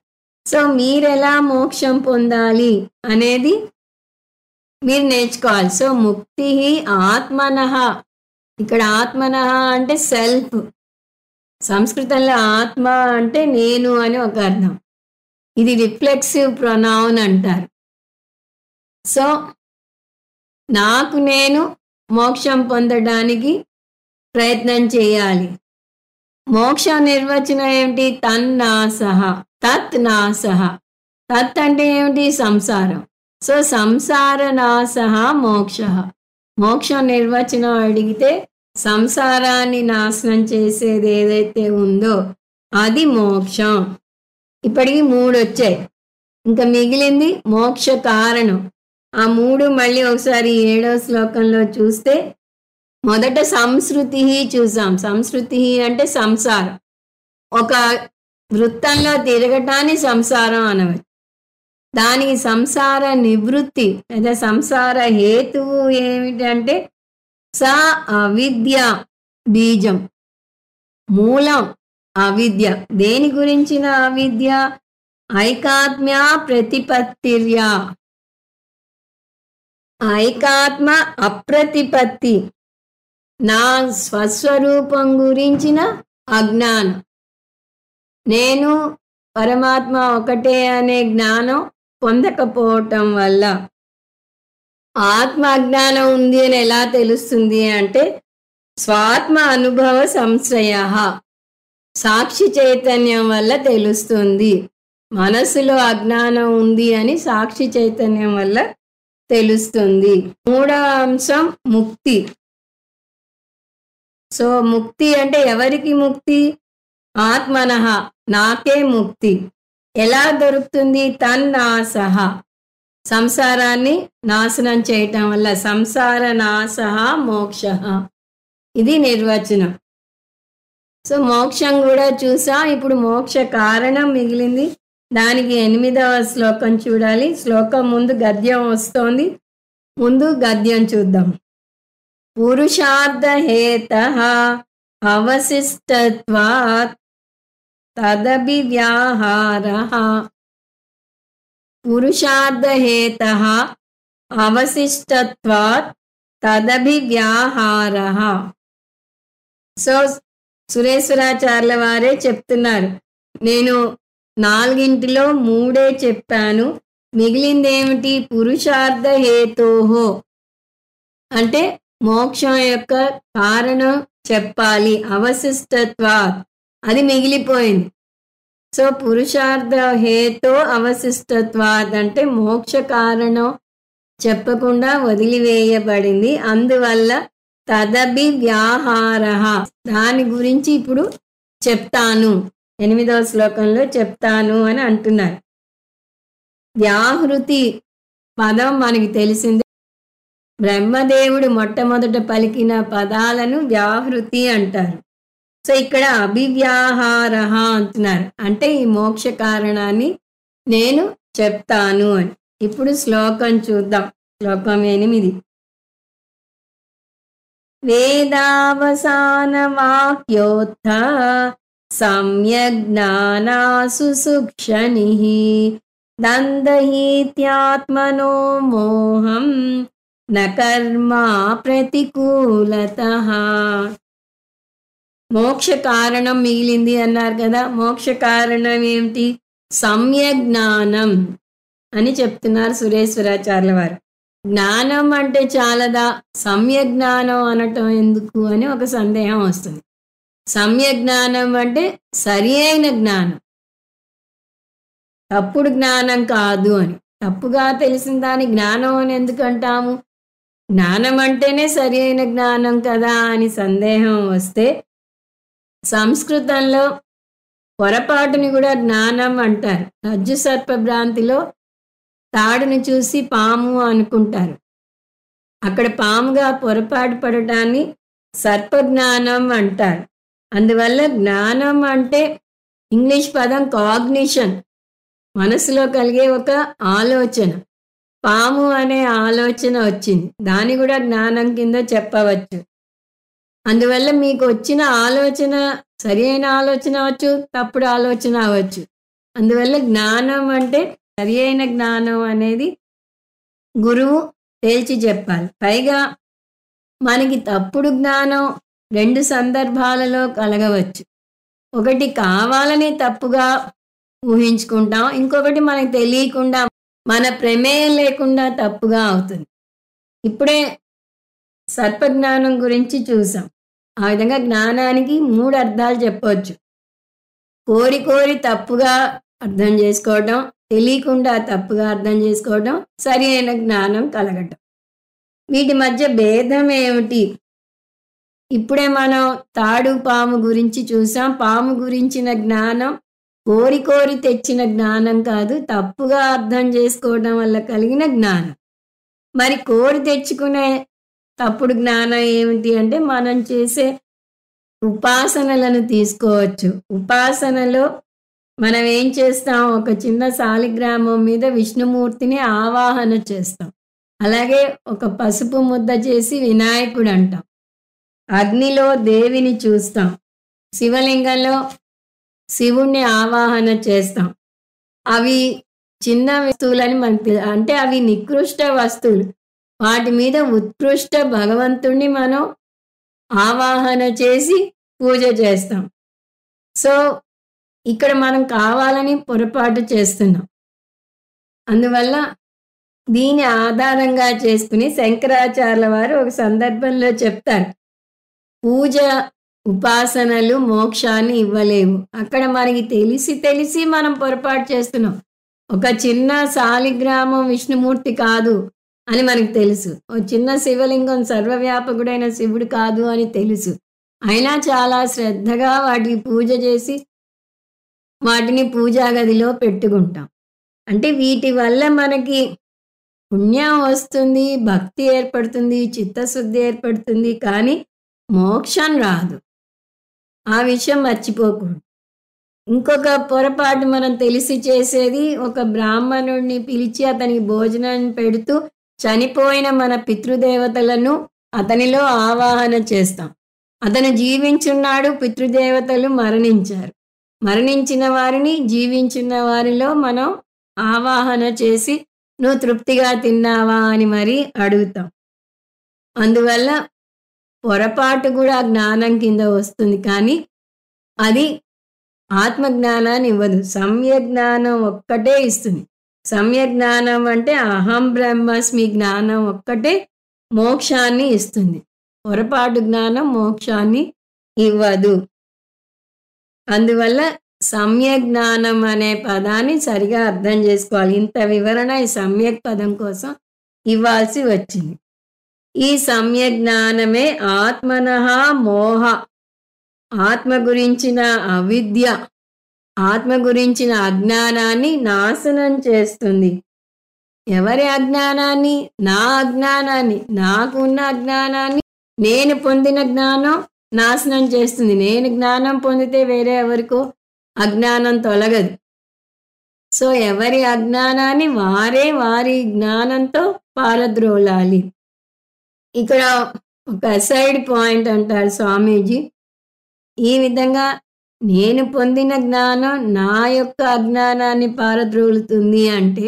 సో మీరెలా మోక్షం పొందాలి అనేది మీరు నేర్చుకోవాలి. సో ముక్తి ఆత్మనః. ఇక్కడ ఆత్మనః అంటే సెల్ఫ్. సంస్కృతంలో ఆత్మ అంటే నేను అని ఒక అర్థం. ఇది రిఫ్లెక్సివ్ ప్రొనౌన్ అంటారు. సో నాకు నేను మోక్షం పొందడానికి ప్రయత్నం చేయాలి. మోక్ష నిర్వచనం ఏమిటి? తన్నాసహ, తత్ నాసహ. తత్ అంటే ఏమిటి? సంసారం. సో సంసార నాసహ మోక్ష. మోక్ష నిర్వచనం అడిగితే సంసారాన్ని నాశనం చేసేది ఏదైతే ఉందో అది మోక్షం. ఇప్పటికి 3 వచ్చాయి, ఇంకా మిగిలింది మోక్ష కారణం. ఆ 3 మళ్ళీ ఒకసారి 7వ శ్లోకంలో చూస్తే మొదట సంస్కృతి చూసాం. సంస్కృతి అంటే సంసారం. ఒక వృత్తంలో తిరగటాన్ని సంసారం అనవచ్చు. దానికి సంసార నివృత్తి లేదా సంసార హేతువు ఏమిటంటే స అవిద్య బీజం, మూలం అవిద్య. దేని గురించిన అవిద్య? ఐకాత్మ్య ప్రతిపత్తిర్యా. ఐకాత్మ అప్రతిపత్తి, నా స్వస్వరూపం గురించిన అజ్ఞానం. నేను పరమాత్మ ఒకటే అనే జ్ఞానం పొందకపోవటం వల్ల. ఆత్మ అజ్ఞానం ఉంది అని ఎలా తెలుస్తుంది అంటే స్వాత్మ అనుభవ సంశ్రయ, సాక్షి చైతన్యం వల్ల తెలుస్తుంది. మనసులో అజ్ఞానం ఉంది అని సాక్షి చైతన్యం వల్ల తెలుస్తుంది. మూడవ అంశం ముక్తి. సో ముక్తి అంటే ఎవరికి ముక్తి? ఆత్మనః, నాకే ముక్తి. ఎలా దొరుకుతుంది? తన్నాసహ, సంసారాన్ని నాశనం చేయటం వల్ల. సంసార నాశః మోక్ష. ఇది నిర్వచనం. సో మోక్షం కూడా చూసాం. ఇప్పుడు మోక్ష కారణం మిగిలింది. దానికి 8వ శ్లోకం చూడాలి. శ్లోకం ముందు గద్యం వస్తోంది, ముందు గద్యం చూద్దాం. పురుషార్థహేతః అవశిష్టత్వాత్ తదభివ్యాహారః. పురుషార్థహేతః అవశిష్టత్వాత్ తదభివ్యాహారః. సో సురేశ్వరాచార్యుల వారే చెప్తున్నారు, నేను 4 3 చెప్పాను, మిగిలింది ఏమిటి? పురుషార్థ హేతోహో అంటే మోక్షం యొక్క కారణం చెప్పాలి. అవశిష్టత్వాత్ అది మిగిలిపోయింది. సో పురుషార్థ హేతో అవశిష్టత్వాద్ అంటే మోక్ష కారణం చెప్పకుండా వదిలివేయబడింది. అందువల్ల తదభి వ్యాహార దాని గురించి ఇప్పుడు చెప్తాను, 8వ శ్లోకంలో చెప్తాను అని అంటున్నారు. వ్యాహృతి పదం మనకి తెలిసిందే. బ్రహ్మదేవుడు మొట్టమొదట పలికిన పదాలను వ్యాహృతి అంటారు. సో ఇక్కడ అభివ్యాహార అంటున్నారు, అంటే ఈ మోక్ష కారణాన్ని నేను చెప్తాను అని. ఇప్పుడు శ్లోకం చూద్దాం. శ్లోకం 8. వేదావసాన వాక్యోత్థ సమ్యజ్ఞానాసు సుక్షణిః దందహీత్యాత్మనో మోహం న కర్మా ప్రతికూలతః. మోక్ష కారణం మిగిలింది అన్నారు కదా. మోక్ష కారణం ఏమిటి? సమ్యజ్ఞానం అని చెప్తున్నారు సురేశ్వరాచార్యుల వారు. జ్ఞానం అంటే చాలదా, సమ్యజ్ఞానం అనటం ఎందుకు అని ఒక సందేహం వస్తుంది. సమ్యజ్ఞానం అంటే సరి అయిన జ్ఞానం, తప్పుడు జ్ఞానం కాదు అని. తప్పుగా తెలిసిన దాని జ్ఞానం అని ఎందుకు అంటాము? జ్ఞానం అంటేనే సరి అయిన జ్ఞానం కదా అని సందేహం వస్తే సంస్కృతంలో పొరపాటుని కూడా జ్ఞానం అంటారు. రజ్జు సర్ప భ్రాంతిలో తాడుని చూసి పాము అనుకుంటారు. అక్కడ పాముగా పొరపాటు పడటాన్ని సర్పజ్ఞానం అంటారు. అందువల్ల జ్ఞానం అంటే ఇంగ్లీష్ పదం కాగ్నిషన్, మనసులో కలిగే ఒక ఆలోచన. పాము అనే ఆలోచన వచ్చింది, దాన్ని కూడా జ్ఞానం కింద చెప్పవచ్చు. అందువల్ల మీకు వచ్చిన ఆలోచన సరి అయిన ఆలోచన అవచ్చు, తప్పుడు ఆలోచన అవ్వచ్చు. అందువల్ల జ్ఞానం అంటే సరి అయిన జ్ఞానం అనేది గురువు తేల్చి చెప్పాలి. పైగా మనకి తప్పుడు జ్ఞానం 2 సందర్భాలలో కలగవచ్చు. ఒకటి కావాలని తప్పుగా ఊహించుకుంటాం, ఇంకొకటి మనకు తెలియకుండా మన ప్రమేయం లేకుండా తప్పుగా అవుతుంది. ఇప్పుడే సర్పజ్ఞానం గురించి చూసాం. ఆ విధంగా జ్ఞానానికి 3 అర్థాలు చెప్పవచ్చు. కోరి కోరి తప్పుగా అర్థం చేసుకోవటం, తెలియకుండా తప్పుగా అర్థం చేసుకోవటం, సరి అయిన జ్ఞానం కలగటం. వీటి మధ్య భేదం ఏమిటి? ఇప్పుడే మనం తాడు పాము గురించి చూసాం. పాము గురించిన జ్ఞానం కోరి కోరి తెచ్చిన జ్ఞానం కాదు, తప్పుగా అర్థం చేసుకోవడం వల్ల కలిగిన జ్ఞానం. మరి కోరి తెచ్చుకునే తప్పుడు జ్ఞానం ఏమిటి అంటే మనం చేసే ఉపాసనలను తీసుకోవచ్చు. ఉపాసనలో మనం ఏం చేస్తాం? ఒక చిన్న శాలిగ్రామం మీద విష్ణుమూర్తిని ఆవాహన చేస్తాం. అలాగే ఒక పసుపు ముద్ద చేసి వినాయకుడు అంటాం. అగ్నిలో దేవిని చూస్తాం. శివలింగంలో శివుణ్ణి ఆవాహన చేస్తాం. అవి చిన్న వస్తువులని మనకు అంటే అవి నికృష్ట వస్తువులు. వాటి మీద ఉత్కృష్ట భగవంతుణ్ణి మనం ఆవాహన చేసి పూజ చేస్తాం. సో ఇక్కడ మనం కావాలని పొరపాటు చేస్తున్నాం. అందువల్ల దీని ఆధారంగా చేసుకుని శంకరాచార్యుల వారు ఒక సందర్భంలో చెప్తారు, పూజ ఉపాసనలు మోక్షాన్ని ఇవ్వలేవు. అక్కడ మనకి తెలిసి మనం పొరపాటు చేస్తున్నాం. ఒక చిన్న శాలిగ్రామం విష్ణుమూర్తి కాదు అని మనకు తెలుసు. ఒక చిన్న శివలింగం సర్వవ్యాపకుడైన శివుడు కాదు అని తెలుసు. అయినా చాలా శ్రద్ధగా వాటికి పూజ చేసి వాటిని పూజా గదిలో పెట్టుకుంటాం. అంటే వీటి వల్ల మనకి పుణ్యం వస్తుంది, భక్తి ఏర్పడుతుంది, చిత్తశుద్ధి ఏర్పడుతుంది, కానీ మోక్షం రాదు. ఆ విషయం మర్చిపోకూడదు. ఇంకొక పొరపాటు మనం తెలిసి చేసేది, ఒక బ్రాహ్మణుడిని పిలిచి అతనికి భోజనం పెడుతూ చనిపోయిన మన పితృదేవతలను అతనిలో ఆవాహన చేస్తాం. అతను జీవించున్నాడు, పితృదేవతలు మరణించారు. మరణించిన వారిని జీవించిన వారిలో మనం ఆవాహన చేసి నువ్వు తృప్తిగా తిన్నావా అని మరి అడుగుతాం. అందువల్ల పొరపాటు కూడా జ్ఞానం కింద వస్తుంది, కానీ అది ఆత్మజ్ఞానాన్ని ఇవ్వదు. సమ్యజ్ఞానం ఒక్కటే ఇస్తుంది. సమ్యజ్ఞానం అంటే అహం బ్రహ్మస్మి జ్ఞానం ఒక్కటే మోక్షాన్ని ఇస్తుంది. పొరపాటు జ్ఞానం మోక్షాన్ని ఇవ్వదు. అందువల్ల సమ్యక్ జ్ఞానం అనే పదాన్ని సరిగా అర్థం చేసుకోవాలి. ఇంత వివరణ ఈ సమ్యక్ పదం కోసం ఇవ్వాల్సి వచ్చింది. ఈ సమ్యక్ జ్ఞానమే ఆత్మనః మోహ, ఆత్మ గురించిన అవిద్య, ఆత్మ గురించిన అజ్ఞానాన్ని నాశనం చేస్తుంది. ఎవరి అజ్ఞానాన్ని? నా అజ్ఞానాన్ని, నాకున్న అజ్ఞానాన్ని, నేను పొందిన జ్ఞానం నాశనం చేస్తుంది. నేను జ్ఞానం పొందితే వేరే ఎవరికో అజ్ఞానం తొలగదు. సో ఎవరి అజ్ఞానాన్ని వారే వారి జ్ఞానంతో పారద్రోలాలి. ఇక్కడ ఒక అసైడ్ పాయింట్ అంటారు స్వామీజీ. ఈ విధంగా నేను పొందిన జ్ఞానం నా యొక్క అజ్ఞానాన్ని పారద్రోలుతుంది అంటే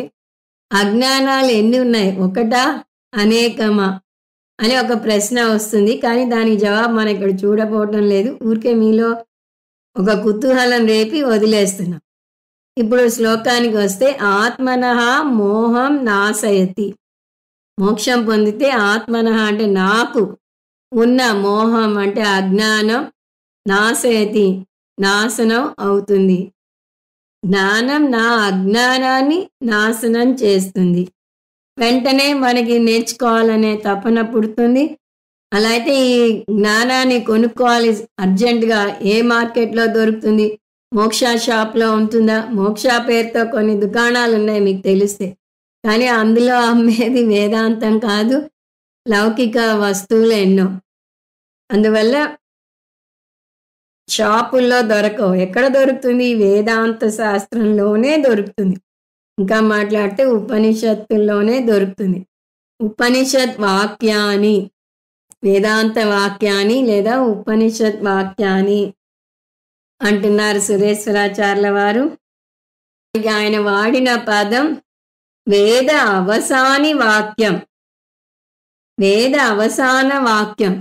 అజ్ఞానాలు ఎన్ని ఉన్నాయి? ఒకటా అనేకమా అని ఒక ప్రశ్న వస్తుంది. కానీ దానికి జవాబు మనం ఇక్కడ చూడపోవటం లేదు. ఊరికే మీలో ఒక కుతూహలం రేపి వదిలేస్తున్నాం. ఇప్పుడు శ్లోకానికి వస్తే ఆత్మనః మోహం నాశయతి. మోక్షం పొందితే ఆత్మనః అంటే నాకు ఉన్న మోహం అంటే అజ్ఞానం నాశయతి నాశనం అవుతుంది. జ్ఞానం నా అజ్ఞానాన్ని నాశనం చేస్తుంది. వెంటనే మనకి నేర్చుకోవాలనే తపన పుడుతుంది. అలా అయితే ఈ జ్ఞానాన్ని కొనుక్కోవాలి అర్జెంటుగా. ఏ మార్కెట్లో దొరుకుతుంది? మోక్ష షాప్లో ఉంటుందా? మోక్ష పేరుతో కొన్ని దుకాణాలు ఉన్నాయి మీకు తెలిస్తే. కానీ అందులో అమ్మేది వేదాంతం కాదు, లౌకిక వస్తువులు ఎన్నో. అందువల్ల షాపుల్లో దొరకవు. ఎక్కడ దొరుకుతుంది? వేదాంత శాస్త్రంలోనే దొరుకుతుంది. ఇంకా మాట్లాడితే ఉపనిషత్తుల్లోనే దొరుకుతుంది. ఉపనిషత్ వాక్యాన్ని, వేదాంత వాక్యాన్ని లేదా ఉపనిషత్ వాక్యాన్ని అంటున్నారు సురేశ్వరాచార్యుల వారు. ఆయన వాడిన పదం వేద అవసాని వాక్యం. వేద అవసాన వాక్యం.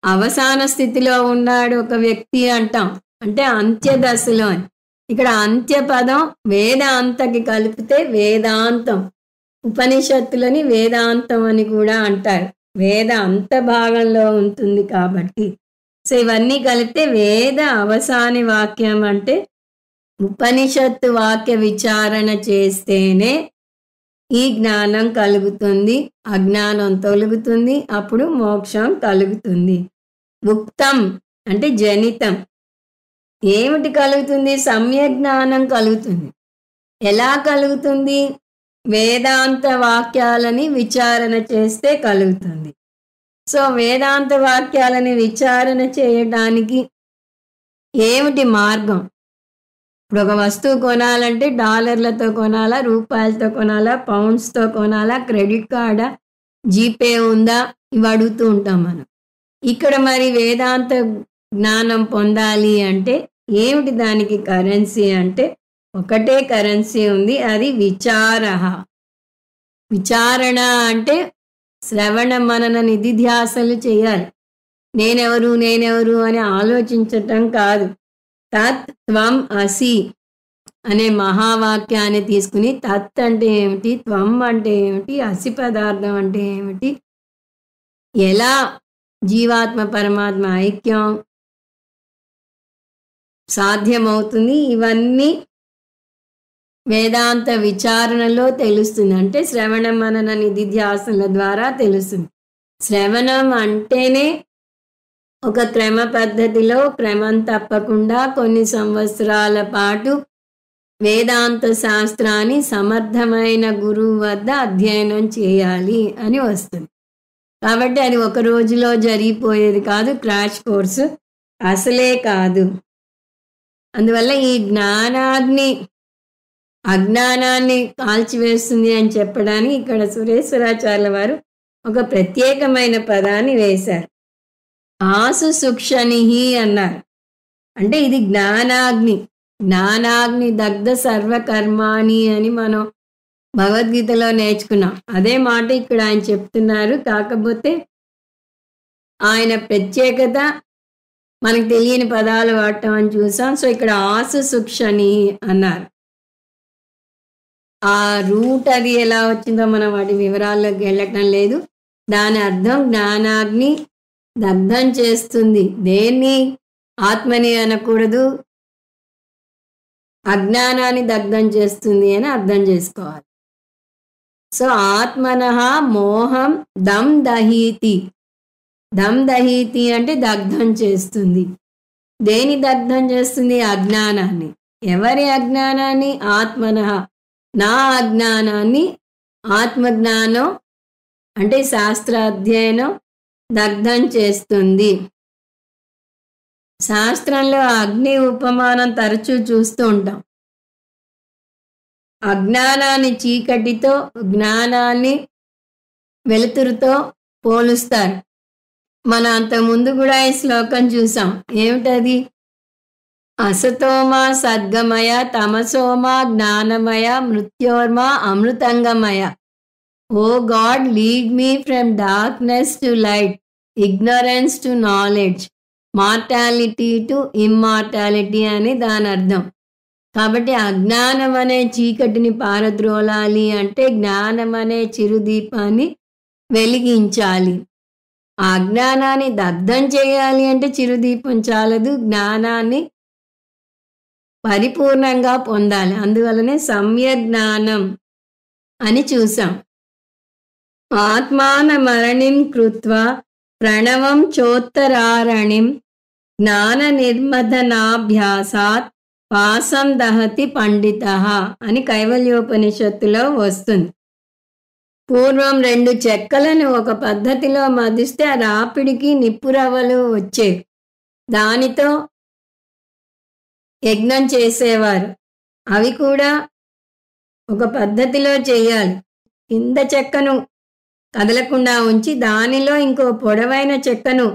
అవసాన స్థితిలో ఉన్నాడు ఒక వ్యక్తి అంటాం, అంటే అంత్య దశలో అని. ఇక్కడ అంత్య పదం వేదాంతకి కలిపితే వేదాంతం. ఉపనిషత్తులని వేదాంతం అని కూడా అంటారు. వేద అంత భాగంలో ఉంటుంది కాబట్టి. సో ఇవన్నీ కలిపితే వేద అవసాని వాక్యం అంటే ఉపనిషత్తు వాక్య విచారణ చేస్తేనే ఈ జ్ఞానం కలుగుతుంది, అజ్ఞానం తొలుగుతుంది, అప్పుడు మోక్షం కలుగుతుంది. ఉక్తం అంటే జనితం. ఏమిటి కలుగుతుంది? సమ్యక్ జ్ఞానం కలుగుతుంది. ఎలా కలుగుతుంది? వేదాంత వాక్యాలని విచారణ చేస్తే కలుగుతుంది. సో వేదాంత వాక్యాలని విచారణ చేయడానికి ఏమిటి మార్గం? ఇప్పుడు ఒక వస్తువు కొనాలంటే డాలర్లతో కొనాలా, రూపాయలతో కొనాలా, పౌండ్స్తో కొనాలా, క్రెడిట్ కార్డా, జీపే ఉందా, ఇవి అడుగుతూ ఉంటాం మనం. ఇక్కడ మరి వేదాంత జ్ఞానం పొందాలి అంటే ఏమిటి దానికి కరెన్సీ అంటే ఒకటే కరెన్సీ ఉంది, అది విచారః. విచారణ అంటే శ్రవణ మనన నిధిధ్యాసలు చేయాలి. నేనెవరు అని ఆలోచించటం కాదు. తత్ త్వం అసి అనే మహావాక్యాన్ని తీసుకుని తత్ అంటే ఏమిటి, త్వం అంటే ఏమిటి, అసి పదార్థం అంటే ఏమిటి, ఎలా జీవాత్మ పరమాత్మ ఐక్యం సాధ్యమవుతుంది, ఇవన్నీ వేదాంత విచారణలో తెలుస్తుంది. అంటే శ్రవణ మనన నిధిధ్యాసనల ద్వారా తెలుస్తుంది. శ్రవణం అంటేనే ఒక క్రమ పద్ధతిలో క్రమం తప్పకుండా కొన్ని సంవత్సరాల పాటు వేదాంత శాస్త్రాన్ని సమర్థమైన గురువు వద్ద అధ్యయనం చేయాలి అని వస్తుంది. కాబట్టి అది ఒక రోజులో జరిగిపోయేది కాదు, క్రాష్ కోర్సు అసలే కాదు. అందువల్ల ఈ జ్ఞానాగ్ని అజ్ఞానాన్ని కాల్చివేస్తుంది అని చెప్పడానికి ఇక్కడ సురేశ్వరాచార్యుల వారు ఒక ప్రత్యేకమైన పదాన్ని వేశారు. ఆసు సుక్షణిహి అన్నారు. అంటే ఇది జ్ఞానాగ్ని. జ్ఞానాగ్ని దగ్ధ సర్వకర్మాణి అని మనం భగవద్గీతలో నేర్చుకున్నాం. అదే మాట ఇక్కడ ఆయన చెప్తున్నారు. కాకపోతే ఆయన ప్రత్యేకత మనకు తెలియని పదాలు వాడటం అని చూసాం. సో ఇక్కడ ఆసు సుక్షణి అన్నారు. ఆ రూట్ అది ఎలా వచ్చిందో మనం వాటి వివరాల్లోకి వెళ్ళటం లేదు. దాని అర్థం జ్ఞానాగ్ని దగ్ధం చేస్తుంది. దేన్ని? ఆత్మని అనకూడదు, అజ్ఞానాన్ని దగ్ధం చేస్తుంది అని అర్థం చేసుకోవాలి. సో ఆత్మనః మోహం దమ్ దహీతి. దమ్ దహీతి అంటే దగ్ధం చేస్తుంది. దేని దగ్ధం చేస్తుంది? అజ్ఞానాన్ని. ఎవరి అజ్ఞానాన్ని? ఆత్మనః, నా అజ్ఞానాన్ని ఆత్మజ్ఞానం అంటే శాస్త్రాధ్యయనం దగ్ధం చేస్తుంది. శాస్త్రంలో అగ్ని ఉపమానం తరచూ చూస్తూ ఉంటాం. అజ్ఞానాన్ని చీకటితో, జ్ఞానాన్ని వెలుతురుతో పోలుస్తారు. మనం అంతకుముందు కూడా ఈ శ్లోకం చూసాం. ఏమిటది? అసతోమా సద్గమయ, తమసోమా జ్ఞానమయ, మృత్యోర్మా అమృతంగమయ. Oh God, lead me from darkness to light, ignorance to knowledge, mortality to immortality అని దాని అర్థం. కాబట్టి అజ్ఞానం అనే చీకటిని పారద్రోలాలి అంటే జ్ఞానం అనే చిరుదీపాన్ని వెలిగించాలి. ఆ అజ్ఞానాన్ని దగ్ధం చేయాలి అంటే చిరుదీపం చాలదు, జ్ఞానాన్ని పరిపూర్ణంగా పొందాలి. అందువలనే సమ్యజ్ఞానం అని చూసాం. ఆత్మానమరణిం కృత్వా ప్రణవం చోత్తరారణిం జ్ఞాన నిర్మదనాభ్యాసాత్ పాసం దహతి పండితః అని కైవల్యోపనిషత్తులో వస్తుంది. పూర్వం 2 చెక్కలను ఒక పద్ధతిలో మదిస్తే ఆ రాపిడికి నిప్పురవ్వలు వచ్చేవి. దానితో యజ్ఞం చేసేవారు. అవి కూడా ఒక పద్ధతిలో చేయాలి. కింద చెక్కను కదలకుండా ఉంచి దానిలో ఇంకో పొడవైన చెక్కను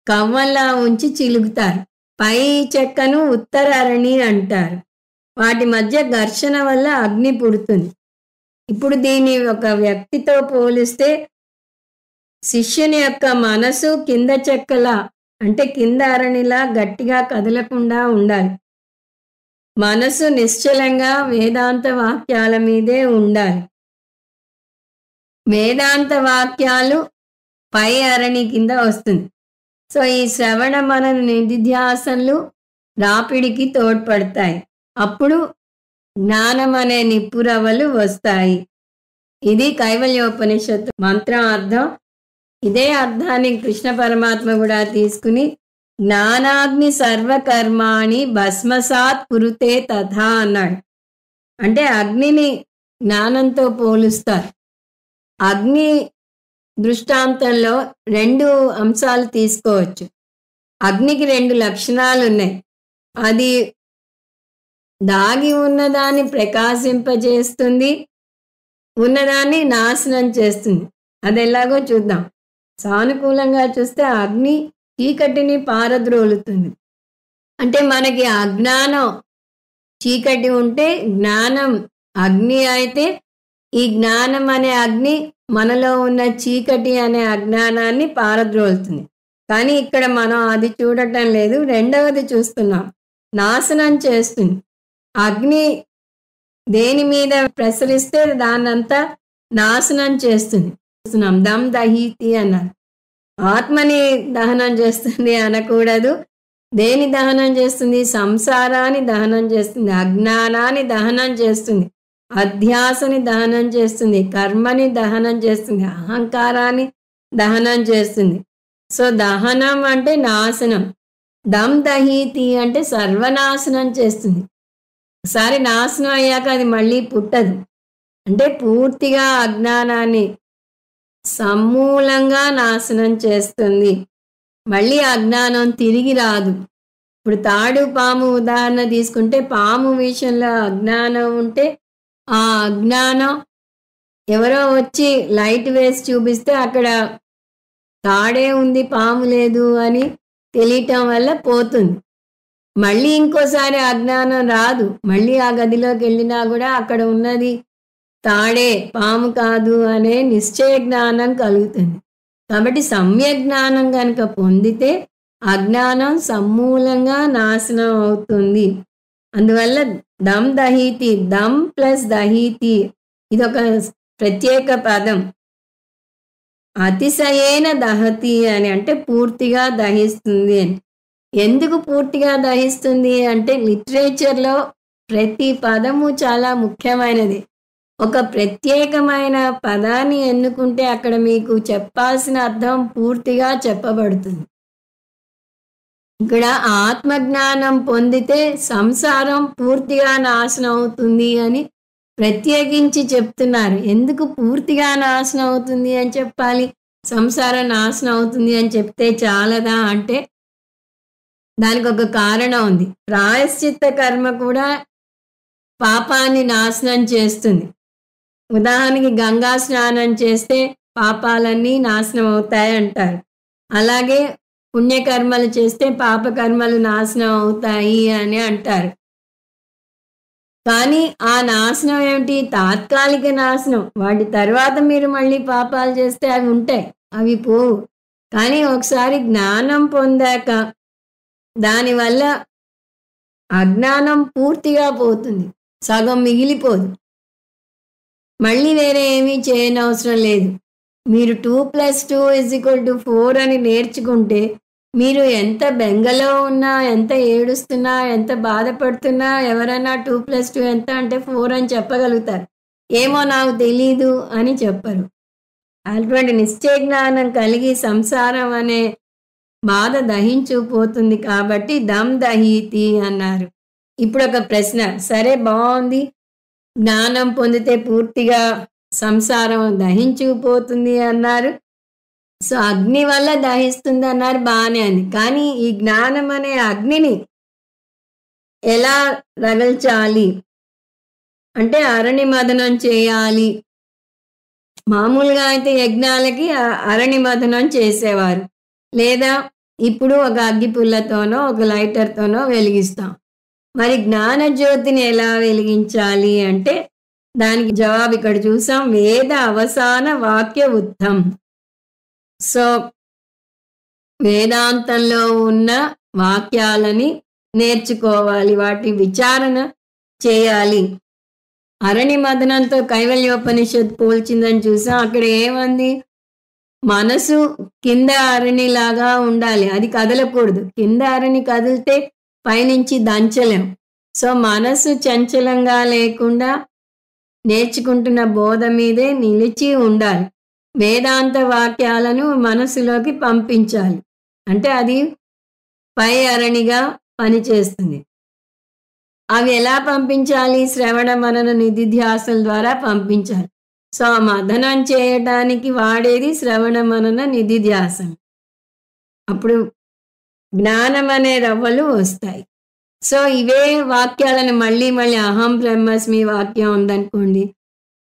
కవ్వంలా ఉంచి చిలుగుతారు. పై చెక్కను ఉత్తరారణి అంటారు. వాటి మధ్య ఘర్షణ వల్ల అగ్ని పుడుతుంది. ఇప్పుడు దీన్ని ఒక వ్యక్తితో పోలిస్తే శిష్యుని యొక్క మనసు కింద చెక్కలా అంటే కింద అరణిలా గట్టిగా కదలకుండా ఉండాలి. మనసు నిశ్చలంగా వేదాంత వాక్యాల మీదే ఉండాలి. వేదాంత వాక్యాలు పై అరణి కింద వస్తుంది. సో ఈ శ్రవణ మనన నిధిధ్యాసనలు రాపిడికి తోడ్పడతాయి. అప్పుడు జ్ఞానం అనే నిప్పురవ్వలు వస్తాయి. ఇది కైవల్యోపనిషత్తు మంత్రం అర్థం. ఇదే అర్థాన్ని కృష్ణ పరమాత్మ కూడా తీసుకుని జ్ఞానాగ్ని సర్వకర్మాణి భస్మసాత్ కురుతే తథా అన్నాడు. అంటే అగ్నిని జ్ఞానంతో పోలుస్తారు. అగ్ని దృష్టాంతంలో 2 అంశాలు తీసుకోవచ్చు. అగ్నికి 2 లక్షణాలు ఉన్నాయి. అది దాగి ఉన్నదాన్ని ప్రకాశింపజేస్తుంది, ఉన్నదాన్ని నాశనం చేస్తుంది. అది ఎలాగో చూద్దాం. సానుకూలంగా చూస్తే అగ్ని చీకటిని పారద్రోలుతుంది. అంటే మనకి అజ్ఞానం చీకటి ఉంటే జ్ఞానం అగ్ని అయితే ఈ జ్ఞానం అనే అగ్ని మనలో ఉన్న చీకటి అనే అజ్ఞానాన్ని పారద్రోలుతుంది. కానీ ఇక్కడ మనం అది చూడటం లేదు. రెండవది చూస్తున్నాం, నాశనం చేస్తుంది. అగ్ని దేని మీద ప్రసరిస్తే దాన్నంతా నాశనం చేస్తుంది. చూస్తున్నాం, దమ్ దహీతి అన్నారు. ఆత్మని దహనం చేస్తుంది అనకూడదు. దేని దహనం చేస్తుంది? సంసారాన్ని దహనం చేస్తుంది, అజ్ఞానాన్ని దహనం చేస్తుంది, అధ్యాసని దహనం చేస్తుంది, కర్మని దహనం చేస్తుంది, అహంకారాన్ని దహనం చేస్తుంది. సో దహనం అంటే నాశనం. దమ్ దహీతి అంటే సర్వనాశనం చేస్తుంది. ఒకసారి నాశనం అయ్యాక అది మళ్ళీ పుట్టదు. అంటే పూర్తిగా అజ్ఞానాన్ని సమూలంగా నాశనం చేస్తుంది. మళ్ళీ అజ్ఞానం తిరిగి రాదు. ఇప్పుడు తాడు పాము ఉదాహరణ తీసుకుంటే, పాము విషయంలో అజ్ఞానం ఉంటే ఆ అజ్ఞానం ఎవరో వచ్చి లైట్ వేసి చూపిస్తే అక్కడ తాడే ఉంది పాము లేదు అని తెలియటం వల్ల పోతుంది. మళ్ళీ ఇంకోసారి అజ్ఞానం రాదు. మళ్ళీ ఆ గదిలోకి వెళ్ళినా కూడా అక్కడ ఉన్నది తాడే పాము కాదు అనే నిశ్చయ జ్ఞానం కలుగుతుంది. కాబట్టి సమ్యజ్ఞానం కనుక పొందితే అజ్ఞానం సమూలంగా నాశనం అవుతుంది. అందువల్ల దమ్ దహీతి, దమ్ ప్లస్ దహీతి ఇదొక ప్రత్యేక పదం. అతిశయేన దహతి అని అంటే పూర్తిగా దహిస్తుంది అని. ఎందుకు పూర్తిగా దహిస్తుంది అంటే లిటరేచర్లో ప్రతి పదము చాలా ముఖ్యమైనది. ఒక ప్రత్యేకమైన పదాన్ని ఎన్నుకుంటే అక్కడ మీకు చెప్పాల్సిన అర్థం పూర్తిగా చెప్పబడుతుంది. ఇక్కడ ఆత్మజ్ఞానం పొందితే సంసారం పూర్తిగా నాశనం అవుతుంది అని ప్రత్యేకించి చెప్తున్నారు. ఎందుకు పూర్తిగా నాశనం అవుతుంది అని చెప్పాలి? సంసారం నాశనం అవుతుంది అని చెప్తే చాలదా అంటే దానికి ఒక కారణం ఉంది. ప్రాయశ్చిత్త కర్మ కూడా పాపాన్ని నాశనం చేస్తుంది. ఉదాహరణకి గంగా స్నానం చేస్తే పాపాలన్నీ నాశనం అవుతాయి అంటారు. అలాగే పుణ్యకర్మలు చేస్తే పాపకర్మలు నాశనం అవుతాయి అని అంటారు. కానీ ఆ నాశనం ఏమిటి? తాత్కాలిక నాశనం. వాటి తర్వాత మీరు మళ్ళీ పాపాలు చేస్తే అవి ఉంటాయి, అవి పోవు. కానీ ఒకసారి జ్ఞానం పొందాక దానివల్ల అజ్ఞానం పూర్తిగా పోతుంది, సగం మిగిలిపోదు. మళ్ళీ వేరే ఏమీ చేయనవసరం లేదు. మీరు 2+2 = 4 అని నేర్చుకుంటే మీరు ఎంత బెంగలో ఉన్నా, ఎంత ఏడుస్తున్నా, ఎంత బాధపడుతున్నా ఎవరైనా 2+2 ఎంత అంటే 4 అని చెప్పగలుగుతారు. ఏమో నాకు తెలీదు అని చెప్పరు. అటువంటి నిశ్చయ జ్ఞానం కలిగి సంసారం అనే బాధ దహించుకుపోతుంది కాబట్టి దమ్ దహీతి అన్నారు. ఇప్పుడు ఒక ప్రశ్న, సరే బాగుంది, జ్ఞానం పొందితే పూర్తిగా సంసారం దహించుకుపోతుంది అన్నారు. సో అగ్ని వల్ల దహిస్తుంది అన్నారు, బాగానే అని. కానీ ఈ జ్ఞానం అనే అగ్నిని ఎలా రగల్చాలి అంటే అరణి మదనం చేయాలి. మామూలుగా అయితే యజ్ఞాలకి అరణి మదనం చేసేవారు, లేదా ఇప్పుడు ఒక అగ్గిపుల్లతోనో ఒక లైటర్తోనో వెలిగిస్తాం. మరి జ్ఞాన జ్యోతిని ఎలా వెలిగించాలి అంటే దానికి జవాబు ఇక్కడ చూసాం. వేద అవసాన వాక్య ఉత్తం. సో వేదాంతంలో ఉన్న వాక్యాలని నేర్చుకోవాలి, వాటి విచారణ చేయాలి. అరణి మదనంతో కైవల్యోపనిషత్ పోల్చిందని చూసాం. అక్కడ ఏమంది? మనసు కింద అరణిలాగా ఉండాలి, అది కదలకూడదు. కింద అరణి కదిలితే పైనుంచి దంచలేం. సో మనసు చంచలంగా లేకుండా నేర్చుకుంటున్న బోధ మీదే నిలిచి ఉండాలి. వేదాంత వాక్యాలను మనసులోకి పంపించాలి, అంటే అది పై అరణిగా పనిచేస్తుంది. అవి ఎలా పంపించాలి? శ్రవణ మనన నిధిధ్యాసల ద్వారా పంపించాలి. సో మదనం చేయడానికి వాడేది శ్రవణ మనన నిధిధ్యాసం. అప్పుడు జ్ఞానం అనే రవ్వలు వస్తాయి. సో ఇవే వాక్యాలను మళ్ళీ మళ్ళీ అహం బ్రహ్మస్మి వాక్యం ఉందనుకోండి,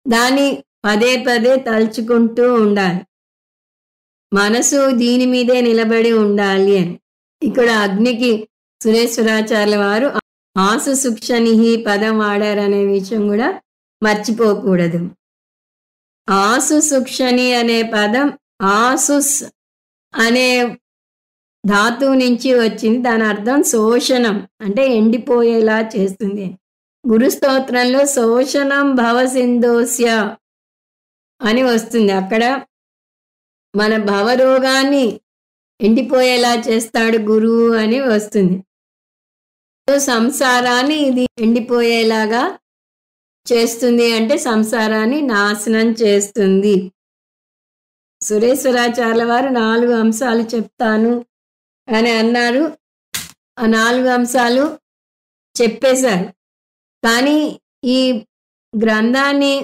దాన్ని పదే పదే తలుచుకుంటూ ఉండాలి. మనసు దీని మీదే నిలబడి ఉండాలి అని. ఇక్కడ అగ్నికి సురేశ్వరాచార్యుల వారు ఆసు సుక్షనిహి పదం వాడారనే విషయం కూడా మర్చిపోకూడదు. ఆసు సుక్షని అనే పదం ఆసుస్ అనే ధాతువు నుంచి వచ్చింది. దాని అర్థం శోషణం, అంటే ఎండిపోయేలా చేస్తుంది. గురుస్తోత్రంలో శోషణం భవసిందోస్య అని వస్తుంది. అక్కడ మన భవరోగాన్ని ఎండిపోయేలా చేస్తాడు గురువు అని వస్తుంది. సంసారాన్ని ఇది ఎండిపోయేలాగా చేస్తుంది, అంటే సంసారాన్ని నాశనం చేస్తుంది. సురేశ్వరాచార్యుల వారు 4 అంశాలు చెప్తాను అని అన్నారు. ఆ 4 అంశాలు చెప్పేశారు. కానీ ఈ గ్రంథాన్ని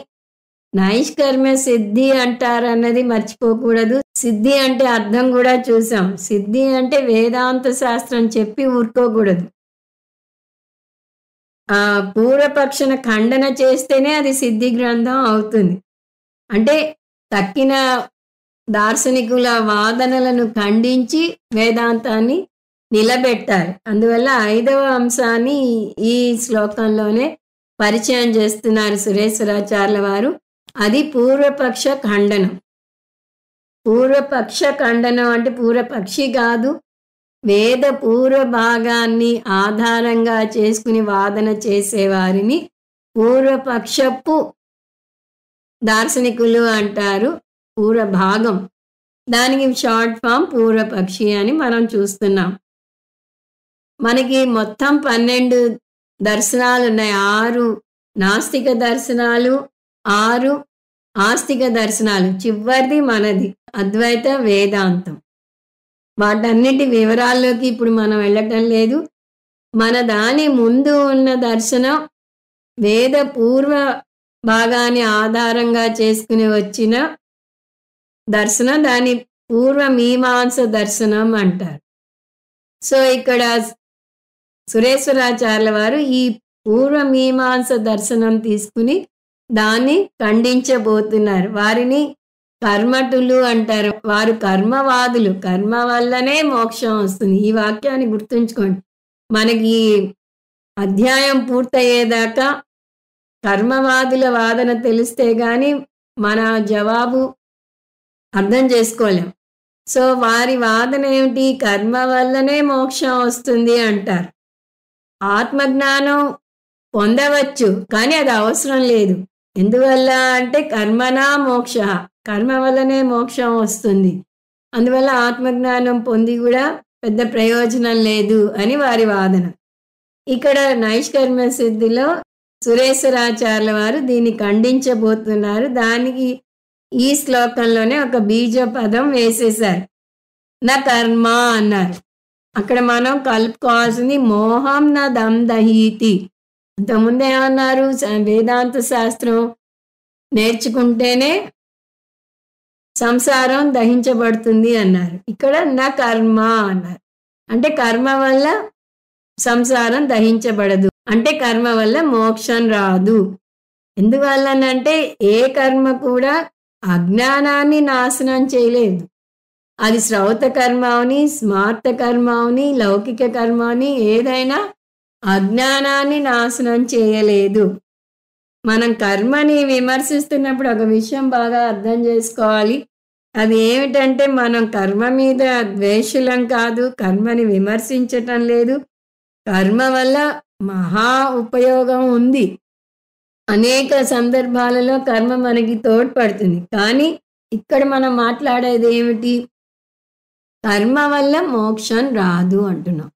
నైష్కర్మ్య సిద్ధి అంటారన్నది మర్చిపోకూడదు. సిద్ధి అంటే అర్థం కూడా చూసాం. సిద్ధి అంటే వేదాంత శాస్త్రం చెప్పి ఊరుకోకూడదు. ఆ పూర్వపక్షన ఖండన చేస్తేనే అది సిద్ధి గ్రంథం అవుతుంది. అంటే తక్కిన దార్శనికుల వాదనలను ఖండించి వేదాంతాన్ని నిలబెట్టాలి. అందువల్ల 5వ అంశాన్ని ఈ శ్లోకంలోనే పరిచయం చేస్తున్నారు సురేశ్వరాచార్యుల వారు. అది పూర్వపక్ష ఖండనం. పూర్వపక్ష ఖండనం అంటే పూర్వపక్షి కాదు, వేద పూర్వ భాగాన్ని ఆధారంగా చేసుకుని వాదన చేసేవారిని పూర్వపక్షపు దార్శనికులు అంటారు. పూర్వ భాగం, దానికి షార్ట్ ఫామ్ పూర్వపక్షి అని మనం చూస్తున్నాం. మనకి మొత్తం 12 దర్శనాలు ఉన్నాయి. 6 నాస్తిక దర్శనాలు, 6 ఆస్తిక దర్శనాలు. చివరిది మనది అద్వైత వేదాంతం. వాటన్నిటి వివరాల్లోకి ఇప్పుడు మనం వెళ్ళటం లేదు. మన దాని ముందు ఉన్న దర్శనం వేద పూర్వ భాగాన్ని ఆధారంగా చేసుకుని వచ్చిన దర్శనం. దాని పూర్వ మీమాంస దర్శనం అంటారు. సో ఇక్కడ సురేశ్వరాచార్యుల వారు ఈ పూర్వ మీమాంస దర్శనం తీసుకుని దాన్ని ఖండించబోతున్నారు. వారిని కర్మటులు అంటారు. వారు కర్మవాదులు. కర్మ వల్లనే మోక్షం వస్తుంది. ఈ వాక్యాన్ని గుర్తుంచుకోండి. మనకి ఈ అధ్యాయం పూర్తయ్యేదాకా కర్మవాదుల వాదన తెలిస్తే గాని మన జవాబు అర్థం చేసుకోలేం. సో వారి వాదన ఏమిటి? కర్మ వల్లనే మోక్షం వస్తుంది అంటారు. ఆత్మజ్ఞానం పొందవచ్చు, కానీ అది అవసరం లేదు. ఎందువల్ల అంటే కర్మనా మోక్ష, కర్మ వల్లనే మోక్షం వస్తుంది. అందువల్ల ఆత్మజ్ఞానం పొంది కూడా పెద్ద ప్రయోజనం లేదు అని వారి వాదన. ఇక్కడ నైష్కర్మ సిద్ధిలో సురేశ్వరాచార్యుల వారు దీన్ని ఖండించబోతున్నారు. దానికి ఈ శ్లోకంలోనే ఒక బీజ పదం వేసేశారు. నా కర్మ అన్నారు. అక్కడ మనం కలుపుకోవాల్సింది మోహం నా దందహీతి. అంతకుముందు ఏమన్నారు? వేదాంత శాస్త్రం నేర్చుకుంటేనే సంసారం దహించబడుతుంది అన్నారు. ఇక్కడ నా కర్మ అన్నారు. అంటే కర్మ వల్ల సంసారం దహించబడదు, అంటే కర్మ వల్ల మోక్షం రాదు. ఎందువల్లనంటే ఏ కర్మ కూడా అజ్ఞానాన్ని నాశనం చేయలేదు. అది శ్రౌత కర్మ అవని, స్మార్త కర్మ అవని, లౌకిక కర్మ అని ఏదైనా అజ్ఞానాన్ని నాశనం చేయలేదు. మనం కర్మని విమర్శిస్తున్నప్పుడు ఒక విషయం బాగా అర్థం చేసుకోవాలి. అది ఏమిటంటే మనం కర్మ మీద ద్వేషులం కాదు, కర్మని విమర్శించటం లేదు. కర్మ వల్ల మహా ఉపయోగం ఉంది. అనేక సందర్భాలలో కర్మ మనకి తోడ్పడుతుంది. కానీ ఇక్కడ మనం మాట్లాడేది ఏమిటి? కర్మ వల్ల మోక్షం రాదు అంటున్నాం.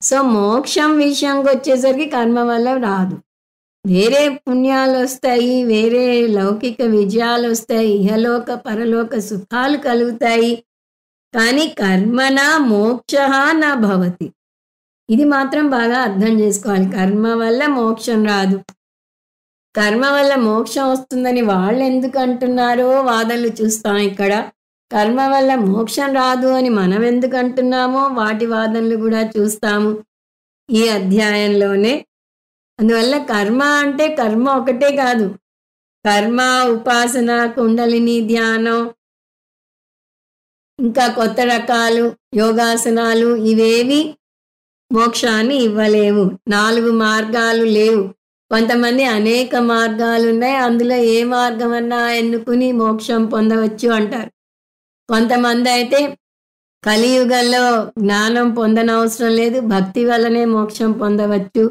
సో మోక్షం విషయంకి వచ్చేసరికి కర్మ వల్ల రాదు. వేరే పుణ్యాలు వస్తాయి, వేరే లౌకిక విజయాలు వస్తాయి, ఇహలోక పరలోక సుఖాలు కలుగుతాయి. కానీ కర్మనా మోక్ష నా భవతి. ఇది మాత్రం బాగా అర్థం చేసుకోవాలి. కర్మ వల్ల మోక్షం రాదు. కర్మ వల్ల మోక్షం వస్తుందని వాళ్ళు ఎందుకు అంటున్నారో వాదనలు చూస్తాం ఇక్కడ. కర్మ వల్ల మోక్షం రాదు అని మనం ఎందుకు అంటున్నామో వాటి వాదనలు కూడా చూస్తాము ఈ అధ్యాయంలోనే. అందువల్ల కర్మ అంటే కర్మ ఒకటే కాదు, కర్మ, ఉపాసన, కుండలిని ధ్యానం, ఇంకా కొత్త రకాలు యోగాసనాలు ఇవేవి మోక్షాన్ని ఇవ్వలేవు. 4 మార్గాలు లేవు. కొంతమంది అనేక మార్గాలు ఉన్నాయి, అందులో ఏ మార్గం అన్నా ఎన్నుకుని మోక్షం పొందవచ్చు అంటారు. కొంతమంది అయితే కలియుగంలో జ్ఞానం పొందనవసరం లేదు, భక్తి వల్లనే మోక్షం పొందవచ్చు,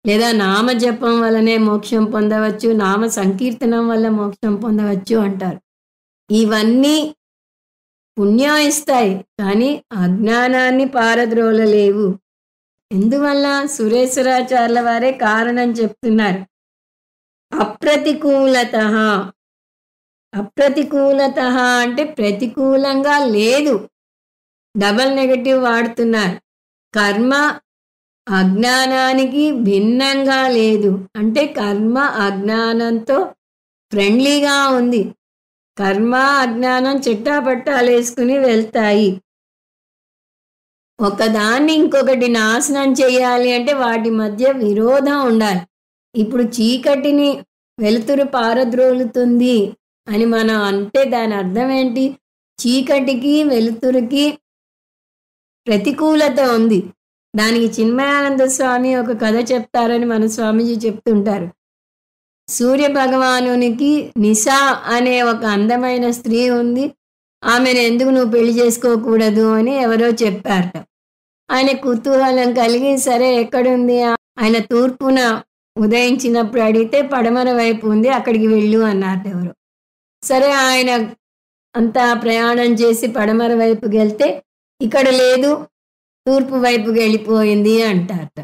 లేదా నామజపం వల్లనే మోక్షం పొందవచ్చు, నామ సంకీర్తనం వల్ల మోక్షం పొందవచ్చు అంటారు. ఇవన్నీ పుణ్యం ఇస్తాయి, కానీ అజ్ఞానాన్ని పారద్రోలలేవు. ఎందువల్ల? సురేశ్వరాచార్యుల వారే కారణం చెప్తున్నారు. అప్రతికూలత. అప్రతికూలత అంటే ప్రతికూలంగా లేదు, డబల్ నెగటివ్ వాడుతున్నారు. కర్మ అజ్ఞానానికి భిన్నంగా లేదు, అంటే కర్మ అజ్ఞానంతో ఫ్రెండ్లీగా ఉంది. కర్మ అజ్ఞానం చిట్టాపట్టాలేసుకుని వెళ్తాయి. ఒకదాన్ని ఇంకొకటి నాశనం చేయాలి అంటే వాటి మధ్య విరోధం ఉండాలి. ఇప్పుడు చీకటిని వెలుతురు పారద్రోలుతుంది అని మనం అంటే దాని అర్థం ఏంటి? చీకటికి వెలుతురుకి ప్రతికూలత ఉంది. దానికి చిన్మయానంద స్వామి ఒక కథ చెప్తారని మన స్వామీజీ చెప్తుంటారు. సూర్య భగవానునికి నిశా అనే ఒక అందమైన స్త్రీ ఉంది, ఆమెను ఎందుకు నువ్వు పెళ్లి చేసుకోకూడదు అని ఎవరో చెప్పారట. ఆయన కుతూహలం కలిగి సరే ఎక్కడుంది? ఆయన తూర్పున ఉదయించినప్పుడు అడిగితే పడమర వైపు ఉంది, అక్కడికి వెళ్ళు అన్నారు ఎవరు. సరే ఆయన అంతా ప్రయాణం చేసి పడమర వైపుకి వెళ్తే ఇక్కడ లేదు, తూర్పు వైపుకి వెళ్ళిపోయింది అంటారట.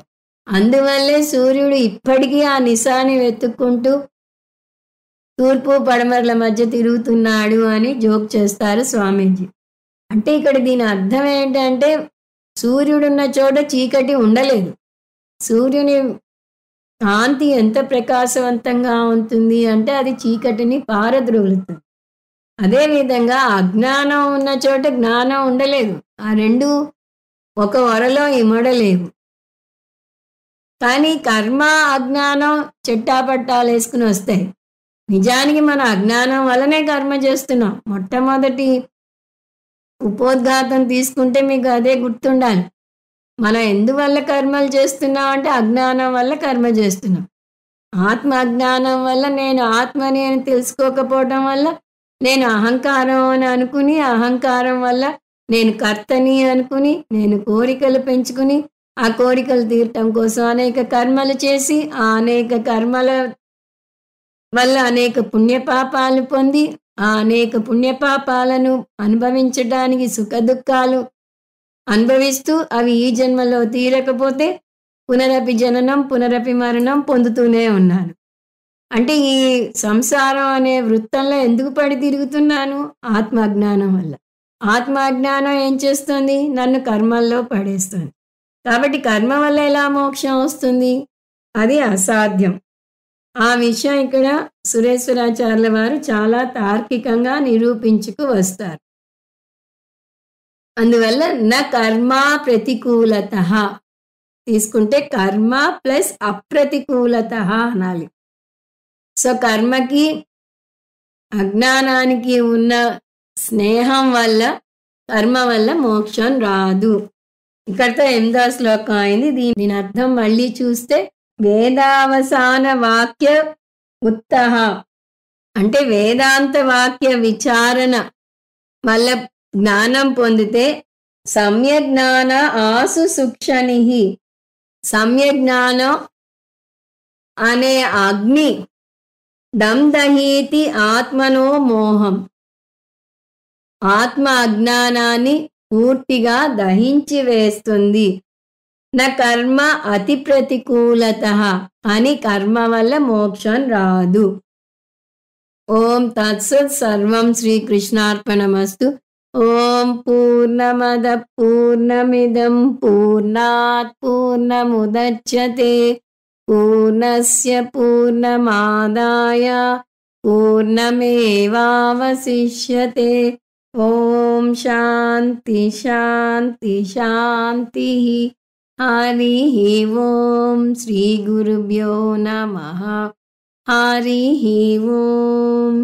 అందువల్లే సూర్యుడు ఇప్పటికీ ఆ నిశాని వెతుక్కుంటూ తూర్పు పడమరల మధ్య తిరుగుతున్నాడు అని జోక్ చేస్తారు స్వామీజీ. అంటే ఇక్కడ దీని అర్థం ఏంటంటే సూర్యుడున్న చోట చీకటి ఉండలేదు. సూర్యుని కాంతి ఎంత ప్రకాశవంతంగా ఉంటుంది అంటే అది చీకటిని పారద్రోలుతుంది. అదేవిధంగా అజ్ఞానం ఉన్న చోట జ్ఞానం ఉండలేదు. ఆ రెండు ఒక వరలో ఇమడలేవు. కానీ కర్మ అజ్ఞానం చెట్టాపట్టాలు వేసుకుని వస్తాయి. నిజానికి మన అజ్ఞానం వల్లనే కర్మ చేస్తున్నాం. మొట్టమొదటి ఉపోద్ఘాతం తీసుకుంటే మీకు అదే గుర్తుండాలి. మనం ఎందువల్ల కర్మలు చేస్తున్నాం అంటే అజ్ఞానం వల్ల కర్మ చేస్తున్నాం. ఆత్మ అజ్ఞానం వల్ల నేను ఆత్మని అని తెలుసుకోకపోవడం వల్ల నేను అహంకారం అని అనుకుని, అహంకారం వల్ల నేను కర్తని అనుకుని, నేను కోరికలు పెంచుకుని, ఆ కోరికలు తీరటం కోసం అనేక కర్మలు చేసి, ఆ అనేక కర్మల వల్ల అనేక పుణ్యపాపాలు పొంది, ఆ అనేక పుణ్యపాపాలను అనుభవించడానికి సుఖదుఖాలు అనుభవిస్తూ అవి ఈ జన్మలో తీరకపోతే పునరపి జననం పునరపి మరణం పొందుతూనే ఉన్నాను. అంటే ఈ సంసారం అనే వృత్తంలో ఎందుకు పడి తిరుగుతున్నాను? ఆత్మాజ్ఞానం వల్ల. ఆత్మాజ్ఞానం ఏం చేస్తుంది? నన్ను కర్మల్లో పడేస్తుంది. కాబట్టి కర్మ వల్ల ఎలా మోక్షం వస్తుంది? అది అసాధ్యం. ఆ విషయం ఇక్కడ సురేశ్వరాచార్యుల వారు చాలా తార్కికంగా నిరూపించుకు వస్తారు. అందువల్ల న కర్మ ప్రతికూలత తీసుకుంటే కర్మ ప్లస్ అప్రతికూలత అనాలి. సో కర్మకి అజ్ఞానానికి ఉన్న స్నేహం వల్ల కర్మ వల్ల మోక్షం రాదు. ఇక్కడతో 8వ శ్లోకం అయింది. దీని అర్థం మళ్ళీ చూస్తే వేదావసాన వాక్య ఉత్తః అంటే వేదాంత వాక్య విచారణ వల్ల జ్ఞానం పొందితే సమ్యజ్ఞాన ఆసు సుక్షణి సమ్యజ్ఞానం అనే అగ్ని దందహీతి ఆత్మనో మోహం ఆత్మ అజ్ఞానాన్ని పూర్తిగా దహించి వేస్తుంది. నా కర్మ అతి ప్రతికూలత అని కర్మ వల్ల మోక్షం రాదు. ఓం తత్సత్ సర్వం శ్రీకృష్ణార్పణమస్తు. ఓం పూర్ణమద పూర్ణమిదం పూర్ణాత్ పూర్ణముదచ్యతే పూర్ణస్య పూర్ణమాదాయ పూర్ణమేవావశిష్యతే. ఓం శాంతి శాంతి శాంతి. హరి ఓం శ్రీ గురుభ్యో నమః. హరి ఓం.